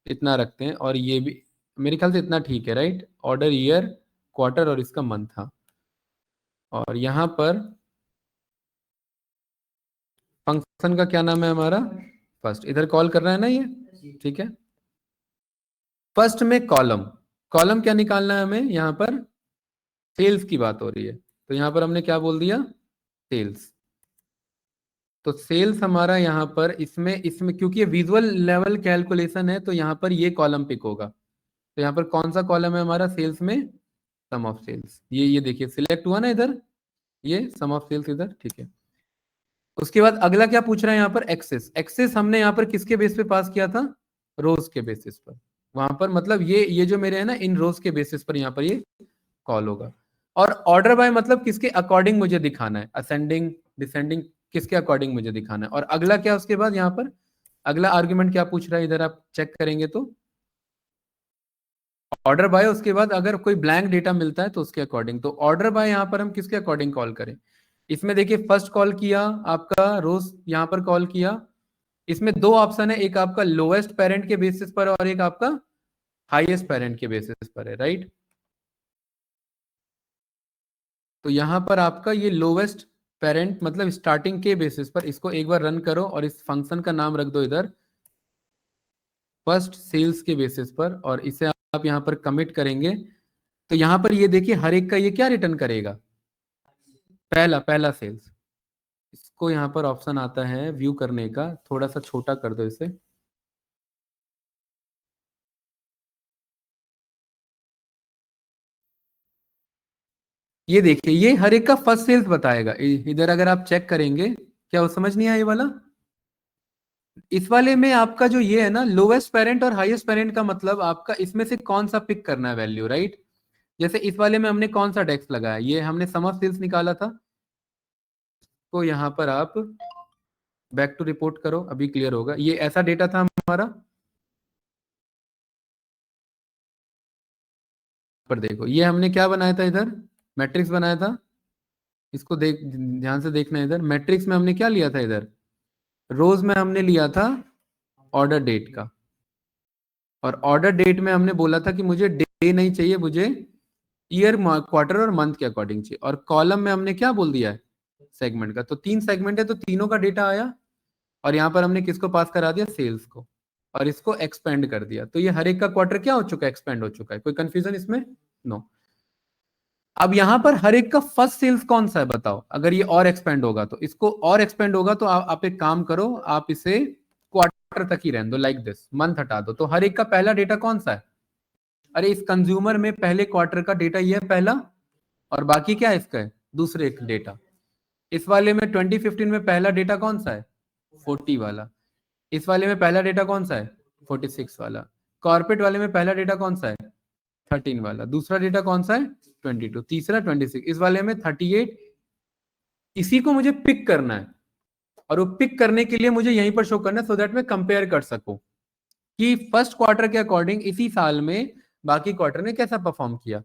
इतना रखते हैं, और ये भी मेरे ख्याल से इतना ठीक है, राइट। ऑर्डर ईयर, क्वार्टर और इसका मंथ था, और यहाँ पर फंक्शन का क्या नाम है हमारा, फर्स्ट, इधर कॉल कर रहा है ना ये, ठीक है। फर्स्ट में कॉलम, कॉलम क्या निकालना है हमें, यहाँ पर सेल्स की बात हो रही है, तो यहाँ पर हमने क्या बोल दिया, सेल्स। तो सेल्स हमारा यहाँ पर, इसमें इसमें क्योंकि ये विजुअल लेवल कैलकुलेशन है, तो यहाँ पर ये कॉलम पिक होगा, तो यहाँ पर कौन सा कॉलम है हमारा सेल्स में, सम ऑफ सेल्स, ये देखिए सिलेक्ट हुआ ना इधर, ये सम ऑफ सेल्स इधर, ठीक है। उसके बाद अगला क्या पूछ रहा है यहाँ पर, एक्सेस, एक्सेस हमने यहाँ पर किसके बेस पे पास किया था, रोज के बेसिस पर, वहां पर मतलब ये जो मेरे है ना, इन रोज के बेसिस पर यहाँ पर ये कॉल होगा। और ऑर्डर बाय मतलब किसके अकॉर्डिंग मुझे दिखाना है, असेंडिंग डिसेंडिंग, किसके अकॉर्डिंग मुझे दिखाना है। और अगला क्या उसके बाद यहाँ पर, अगला आर्ग्यूमेंट क्या पूछ रहा है इधर, आप चेक करेंगे तो ऑर्डर बाय, उसके बाद अगर कोई ब्लैंक डेटा मिलता है तो उसके अकॉर्डिंग, तो ऑर्डर बाय यहाँ पर हम किसके अकॉर्डिंग कॉल करें, इसमें देखिए फर्स्ट कॉल किया आपका रोज, यहाँ पर कॉल किया, इसमें दो ऑप्शन है, एक आपका लोएस्ट पेरेंट के बेसिस पर और एक आपका हाईएस्ट पेरेंट के बेसिस पर है, राइट। तो यहां पर आपका ये लोवेस्ट पेरेंट मतलब स्टार्टिंग के बेसिस पर, इसको एक बार रन करो और इस फंक्शन का नाम रख दो इधर फर्स्ट सेल्स के बेसिस पर, और इसे आप यहां पर कमिट करेंगे, तो यहां पर ये देखिए हर एक का ये क्या रिटर्न करेगा, पहला पहला सेल्स। इसको यहां पर ऑप्शन आता है व्यू करने का, थोड़ा सा छोटा कर दो इसे, ये देखिए ये हर एक का फर्स्ट सेल्स बताएगा, इधर अगर आप चेक करेंगे, क्या वो समझ नहीं आया ये वाला, इस वाले में आपका जो ये है ना लोवेस्ट पेरेंट और हाईएस्ट पेरेंट का मतलब आपका इसमें से कौन सा पिक करना है वैल्यू, राइट। जैसे इस वाले में हमने कौन सा डेक्स लगाया, ये हमने सम ऑफ सेल्स निकाला था, तो यहाँ पर आप बैक टू रिपोर्ट करो, अभी क्लियर होगा, ये ऐसा डेटा था हमारा, पर देखो ये हमने क्या बनाया था इधर, मैट्रिक्स बनाया था, इसको देख ध्यान से देखना, इधर मैट्रिक्स में हमने क्या लिया था, इधर रोज में हमने लिया था ऑर्डर डेट का, और ऑर्डर डेट में हमने बोला था कि मुझे डे नहीं चाहिए, मुझे ईयर क्वार्टर और मंथ के अकॉर्डिंग चाहिए, और कॉलम में हमने क्या बोल दिया है, सेगमेंट का, तो 3 सेगमेंट है तो तीनों का डेटा आया, और यहाँ पर हमने किसको पास करा दिया, सेल्स को, और इसको एक्सपेंड कर दिया, तो ये हर एक का क्वार्टर क्या हो चुका है, एक्सपेंड हो चुका है, कोई कंफ्यूजन इसमें, नो। अब यहाँ पर हर एक का फर्स्ट सेल्स कौन सा है बताओ, अगर ये और एक्सपेंड होगा तो, इसको और एक्सपेंड होगा तो आप एक काम करो, आप इसे तक ही रहने दो, लाइक दिस, मंथ हटा दो, तो हर एक का पहला डेटा कौन सा है? अरे इस कंज्यूमर में पहले क्वार्टर का डेटा ये है पहला, और बाकी क्या है इसका है दूसरे एक डेटा। इस वाले में 2015 में पहला डेटा कौन सा है? 40 वाला। इस वाले में पहला डेटा कौन सा है? 46 वाला। कॉर्पोरेट वाले में पहला डेटा कौन सा है? 13 वाला। दूसरा डेटा कौन सा है? 22। तीसरा 26। इस वाले में 38। इसी को मुझे पिक करना है, और वो पिक करने के लिए मुझे यहीं पर शो करना है, सो दैट मैं कंपेयर कर सकूं कि फर्स्ट क्वार्टर के अकॉर्डिंग इसी साल में बाकी क्वार्टर ने कैसा परफॉर्म किया।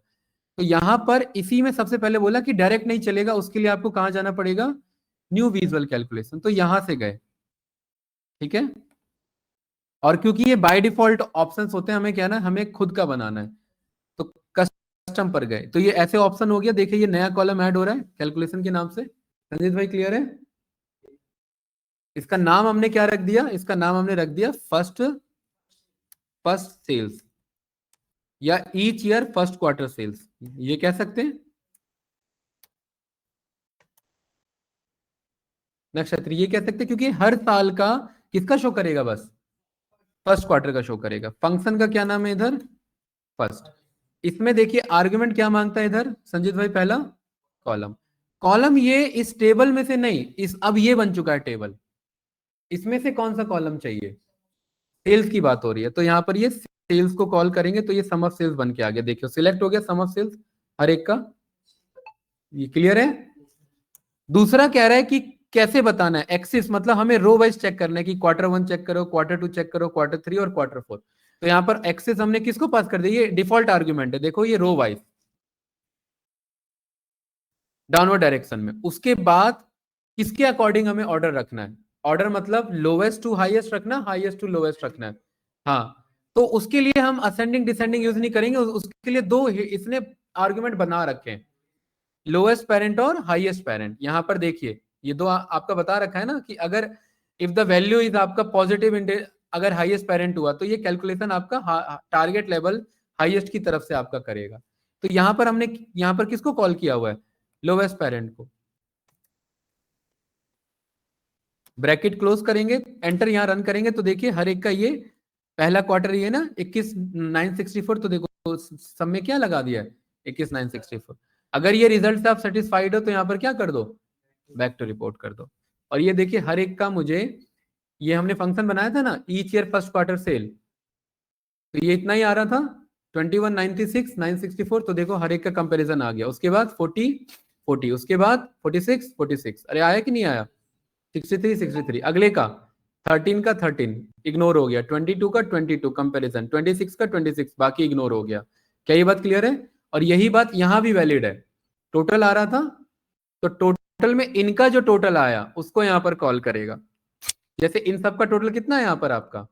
तो यहां पर इसी में सबसे पहले बोला कि डायरेक्ट नहीं चलेगा, उसके लिए आपको कहां जाना पड़ेगा? New visual calculation. तो यहां से गए, ठीक है। और क्योंकि ये बाय डिफॉल्ट ऑप्शंस होते हैं, हमें क्या ना, हमें खुद का बनाना है, तो कस्टम पर गए। तो ये ऐसे ऑप्शन हो गया, देखिए ये नया कॉलम ऐड हो रहा है कैलकुलेशन के नाम से। संजीत भाई क्लियर है? इसका नाम हमने क्या रख दिया? इसका नाम हमने रख दिया फर्स्ट सेल्स, या each year first quarter sales, ये कह सकते हैं। नक्षत्र ये कह सकते हैं, क्योंकि हर साल का किसका शो करेगा? बस फर्स्ट क्वार्टर का शो करेगा। फंक्शन का क्या नाम है इधर? फर्स्ट। इसमें देखिए आर्गुमेंट क्या मांगता है इधर संजीत भाई? पहला कॉलम। कॉलम ये इस टेबल में से नहीं, इस अब ये बन चुका है टेबल, इसमें से कौन सा कॉलम चाहिए? सेल्स की बात हो रही है, तो यहाँ पर ये सेल्स को कॉल करेंगे, तो ये सम ऑफ सेल्स बन के आ गया। देखियो सिलेक्ट हो गया सम ऑफ सेल्स हर एक का। ये क्लियर है? दूसरा कह रहा है कि कैसे बताना है, एक्सिस मतलब हमें रो वाइज चेक करना है कि Q1 चेक करो, Q2 चेक करो, Q3 और Q4। तो यहाँ पर एक्सिस हमने किसको पास कर दिया? ये डिफॉल्ट आर्ग्यूमेंट है, देखो ये रो वाइज डाउनवर्ड डायरेक्शन में। उसके बाद किसके अकॉर्डिंग हमें ऑर्डर रखना है? ऑर्डर मतलब लोवेस्ट टू हाईएस्ट रखना, हाईएस्ट टू लोवेस्ट रखना है। हाँ, तो उसके लिए हम असेंडिंग डिसेंडिंग यूज नहीं करेंगे, उसके लिए दो इसने आर्ग्यूमेंट बना रखे हैं, लोएस्ट पेरेंट और हाईएस्ट पेरेंट। यहां पर देखिए ये दो आपका बता रखा है ना कि अगर इफ द वैल्यू इज आपका पॉजिटिव, अगर हाईएस्ट पेरेंट हुआ तो ये कैलकुलेशन आपका टारगेट लेवल हाईएस्ट की तरफ से आपका करेगा। तो यहां पर हमने यहां पर किसको कॉल किया हुआ है? लोवेस्ट पेरेंट को। ब्रैकेट क्लोज करेंगे, एंटर यहां रन करेंगे, तो देखिए हर एक का ये पहला क्वार्टर ये ना 21,964, तो देखो सब में क्या लगा दिया है? 21,964। अगर ये रिजल्ट से आप सेटिस्फाइड हो तो यहाँ पर क्या कर दो? बैक टू रिपोर्ट कर दो। और ये देखिए हर एक का मुझे, ये हमने फंक्शन बनाया था ना each year first quarter sale, तो ये इतना ही आ रहा था 21,96 964। तो देखो हर एक का कंपैरिजन आ गया। उसके बाद 40 उसके बाद 46 अरे आया कि नहीं आया? 63 अगले का 13 का 13 इग्नोर हो गया, 22 का 22 कंपैरिजन, 26 का 26 बाकी इग्नोर हो गया। क्या ये बात क्लियर है? और यही बात यहां भी वैलिड है। टोटल आ रहा था, तो टोटल में इनका जो टोटल आया उसको यहां पर कॉल करेगा। जैसे इन सब का टोटल कितना है यहां पर आपका?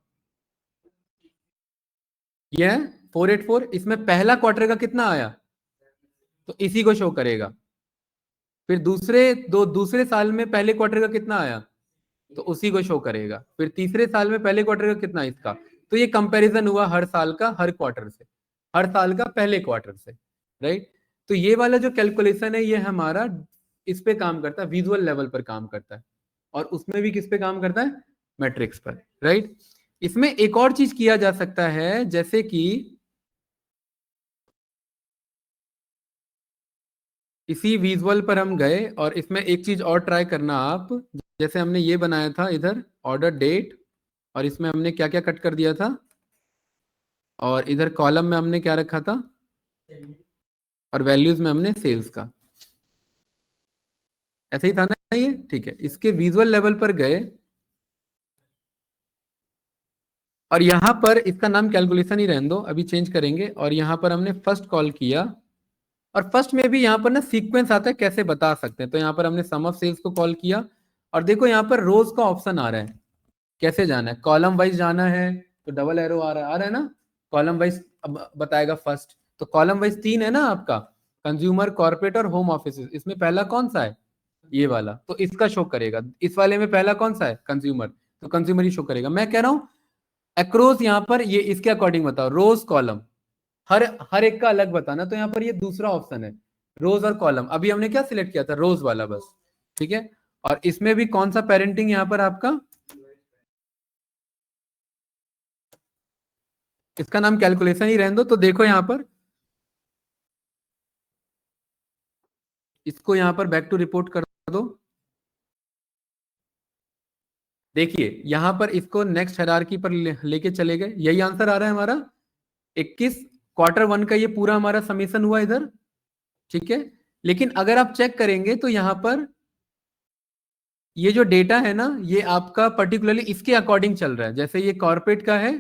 ये है 484। इसमें पहला क्वार्टर का कितना आया? तो इसी को शो करेगा। फिर दूसरे साल में पहले क्वार्टर का कितना आया? तो उसी को शो करेगा। फिर तीसरे साल में पहले क्वार्टर का कितना इसका? तो ये कंपैरिजन हुआ हर साल का हर क्वार्टर से, हर साल का पहले क्वार्टर से, राइट। तो ये वाला जो कैलकुलेशन है ये हमारा इस पे काम करता है, विजुअल लेवल पर काम करता है, और उसमें भी किस पे काम करता है? मैट्रिक्स पर, राइट। इसमें एक और चीज किया जा सकता है, जैसे कि इसी विजुअल पर हम गए और इसमें एक चीज और ट्राई करना आप, जैसे हमने ये बनाया था इधर ऑर्डर डेट, और इसमें हमने क्या क्या कट कर दिया था, और इधर कॉलम में हमने क्या रखा था, और वैल्यूज में हमने सेल्स का, ऐसे ही था ना ये? ठीक है, इसके विजुअल लेवल पर गए और यहां पर इसका नाम कैलकुलेशन ही रहने दो, अभी चेंज करेंगे। और यहां पर हमने फर्स्ट कॉल किया, और फर्स्ट में भी यहाँ पर ना सीक्वेंस आता है कैसे बता सकते हैं, तो यहाँ पर हमने सम ऑफ सेल्स को कॉल किया। और देखो यहाँ पर रोज का ऑप्शन आ रहा है, कैसे जाना है? कॉलम वाइज जाना है तो डबल एरो आ रहा है ना, कॉलम वाइज बताएगा फर्स्ट। तो कॉलम वाइज 3 है ना आपका, कंज्यूमर, कॉर्पोरेट और होम ऑफिस। इसमें पहला कौन सा है? ये वाला, तो इसका शो करेगा। इस वाले में पहला कौन सा है? कंज्यूमर, तो कंज्यूमर ही शो करेगा। मैं कह रहा हूं अक्रॉस यहाँ पर ये इसके अकॉर्डिंग बताओ, रोज कॉलम हर हर एक का अलग बताना। तो यहाँ पर ये दूसरा ऑप्शन है, रोज और कॉलम। अभी हमने क्या सिलेक्ट किया था? रोज वाला बस, ठीक है। और इसमें भी कौन सा पेरेंटिंग यहाँ पर आपका? इसका नाम कैलकुलेशन ही रहने दो। तो देखो यहाँ पर, इसको यहाँ पर बैक टू रिपोर्ट कर दो। देखिए यहाँ पर इसको नेक्स्ट हायरार्की पर लेके चले गए, यही आंसर आ रहा है हमारा 21 Q1 का, ये पूरा हमारा समीशन हुआ इधर, ठीक है। लेकिन अगर आप चेक करेंगे तो यहाँ पर ये जो डेटा है ना, ये आपका पर्टिकुलरली इसके अकॉर्डिंग चल रहा है। जैसे ये कॉर्पोरेट का है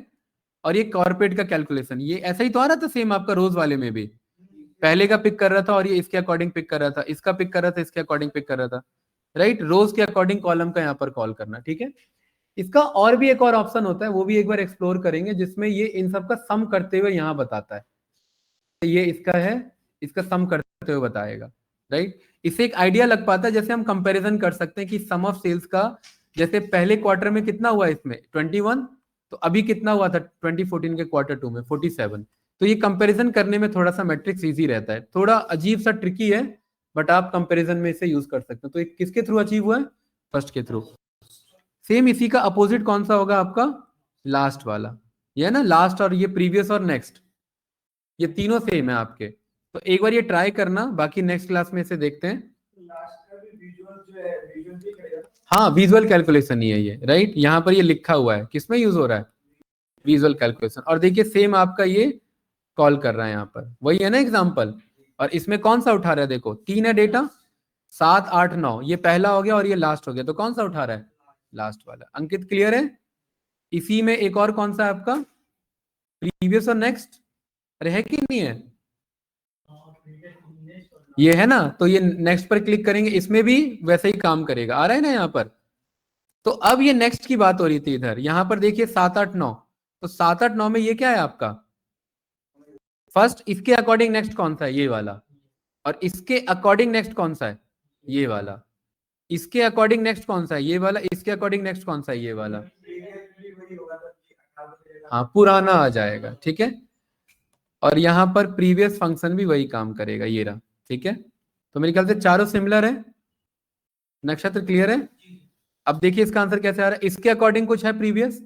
और ये कॉर्पोरेट का कैलकुलेशन, ये ऐसा ही तो आ रहा था सेम आपका रोज वाले में भी, पहले का पिक कर रहा था और ये इसके अकॉर्डिंग पिक कर रहा था, इसका पिक कर रहा था, इसके अकॉर्डिंग पिक कर रहा था, राइट। रोज के अकॉर्डिंग कॉलम का यहाँ पर कॉल करना, ठीक है। इसका और भी एक और ऑप्शन होता है, वो भी एक बार एक्सप्लोर करेंगे, जिसमें ये इन सब का सम करते हुए यहाँ बताता है। ये इसका है, इसका सम करते हुए बताएगा, राइट। इससे एक आइडिया लग पाता है, जैसे हम कंपैरिजन कर सकते हैं कि सम ऑफ सेल्स का, जैसे पहले क्वार्टर में कितना हुआ इसमें 21, तो अभी कितना हुआ था 2014 के Q2 में 47। तो ये कंपैरिजन करने में थोड़ा सा मैट्रिक्स इजी रहता है, थोड़ा अजीब सा ट्रिकी है, बट आप कंपैरिजन में इसे यूज कर सकते हैं। तो ये किसके थ्रू अचीव हुआ है? फर्स्ट के थ्रू। सेम इसी का अपोजिट कौन सा होगा आपका? लास्ट वाला, ये है ना, लास्ट और ये प्रीवियस और नेक्स्ट, ये तीनों सेम है आपके। तो एक बार ये ट्राई करना, बाकी नेक्स्ट क्लास में इसे देखते हैं। लास्ट का भी विजुअल जो है, विजुअल भी करेगा। हाँ, विजुअल कैलकुलेशन ही है ये, राइट। यहाँ पर ये लिखा हुआ है, किसमें यूज हो रहा है? Visual calculation. और देखिए सेम आपका ये कॉल कर रहा है यहाँ पर, वही है ना एग्जाम्पल। और इसमें कौन सा उठा रहा है? देखो 3 है डेटा, 7, 8, 9, ये पहला हो गया और ये लास्ट हो गया, तो कौन सा उठा रहा है? लास्ट वाला। अंकित क्लियर है? इसी में एक और कौन सा है आपका? प्रीवियस और नेक्स्ट। अरे है कि नहीं है? ये है ना, तो ये नेक्स्ट पर क्लिक करेंगे, इसमें भी वैसे ही काम करेगा, आ रहा है ना यहाँ पर। तो अब ये नेक्स्ट की बात हो रही थी इधर, यहाँ पर देखिए 7, 8, 9, तो 7, 8, 9 में ये क्या है आपका? फर्स्ट इसके अकॉर्डिंग नेक्स्ट कौन सा है? ये वाला। और इसके अकॉर्डिंग नेक्स्ट कौन सा है? ये वाला। इसके अकॉर्डिंग नेक्स्ट कौन सा है? ये वाला। इसके अकॉर्डिंग नेक्स्ट कौन सा है? ये वाला। हाँ, पुराना आ जाएगा, ठीक है। और यहाँ पर प्रीवियस फंक्शन भी वही काम करेगा, ये रहा, ठीक है। तो मेरे ख्याल से चारों सिमिलर है। नक्षत्र क्लियर है? अब देखिए इसका आंसर कैसे आ रहा है। इसके अकॉर्डिंग कुछ है प्रीवियस?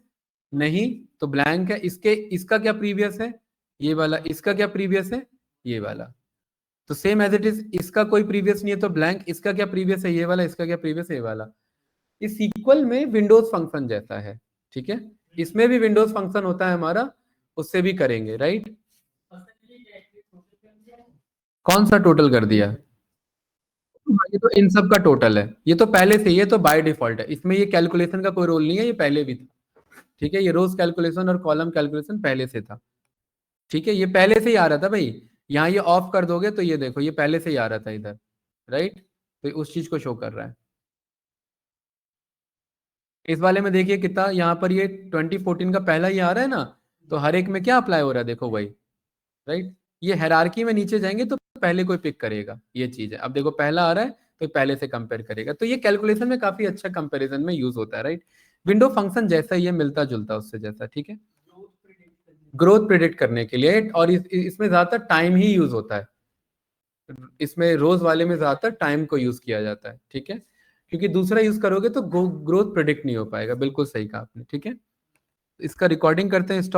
नहीं, तो ब्लैंक है। इसके, इसका क्या प्रीवियस है? ये वाला। इसका क्या प्रीवियस है? ये वाला। तो सेम एज इट इज, इसका कोई प्रीवियस नहीं है तो ब्लैंक। इसका क्या प्रीवियस है? ये वाला। इसका क्या प्रीवियस है? ये वाला। इस इक्वल में विंडोज फंक्शन जैसा है, ठीक है। इसमें भी विंडोज फंक्शन होता है हमारा, उससे भी करेंगे, राइट। कौन सा टोटल कर दिया? ये तो इन सब का टोटल है, ये तो पहले से, ये तो बाय डिफॉल्ट है, इसमें ये कैलकुलेशन का कोई रोल नहीं है, ये पहले भी था, ठीक है। ये रोज कैलकुलेशन और कॉलम कैलकुलेशन पहले से था, ठीक है। ये पहले से ही आ रहा था भाई। यहाँ ये ऑफ कर दोगे तो ये देखो, ये पहले से ही आ रहा था इधर, राइट। तो उस चीज को शो कर रहा है। इस वाले में देखिए कितना, यहाँ पर ये 2014 का पहला ही आ रहा है ना, तो हर एक में क्या अप्लाई हो रहा है देखो भाई, राइट। ये हायरार्की में नीचे जाएंगे तो पहले कोई पिक करेगा, ये चीज है। अब देखो पहला आ रहा है तो पहले से कंपेयर करेगा, तो ये कैलकुलेशन में काफी अच्छा कंपैरिजन में यूज होता है, राइट। विंडो फंक्शन जैसा ही है, मिलता जुलता उससे जैसा, ठीक है। ग्रोथ प्रिडिक्ट करने के लिए, और इसमें ज्यादातर टाइम ही यूज होता है। इसमें रोज वाले में ज्यादातर टाइम को यूज किया जाता है, ठीक है। क्योंकि दूसरा यूज करोगे तो ग्रोथ प्रिडिक्ट नहीं हो पाएगा। बिल्कुल सही कहा आपने, ठीक है। इसका रिकॉर्डिंग करते हैं, स्टॉप।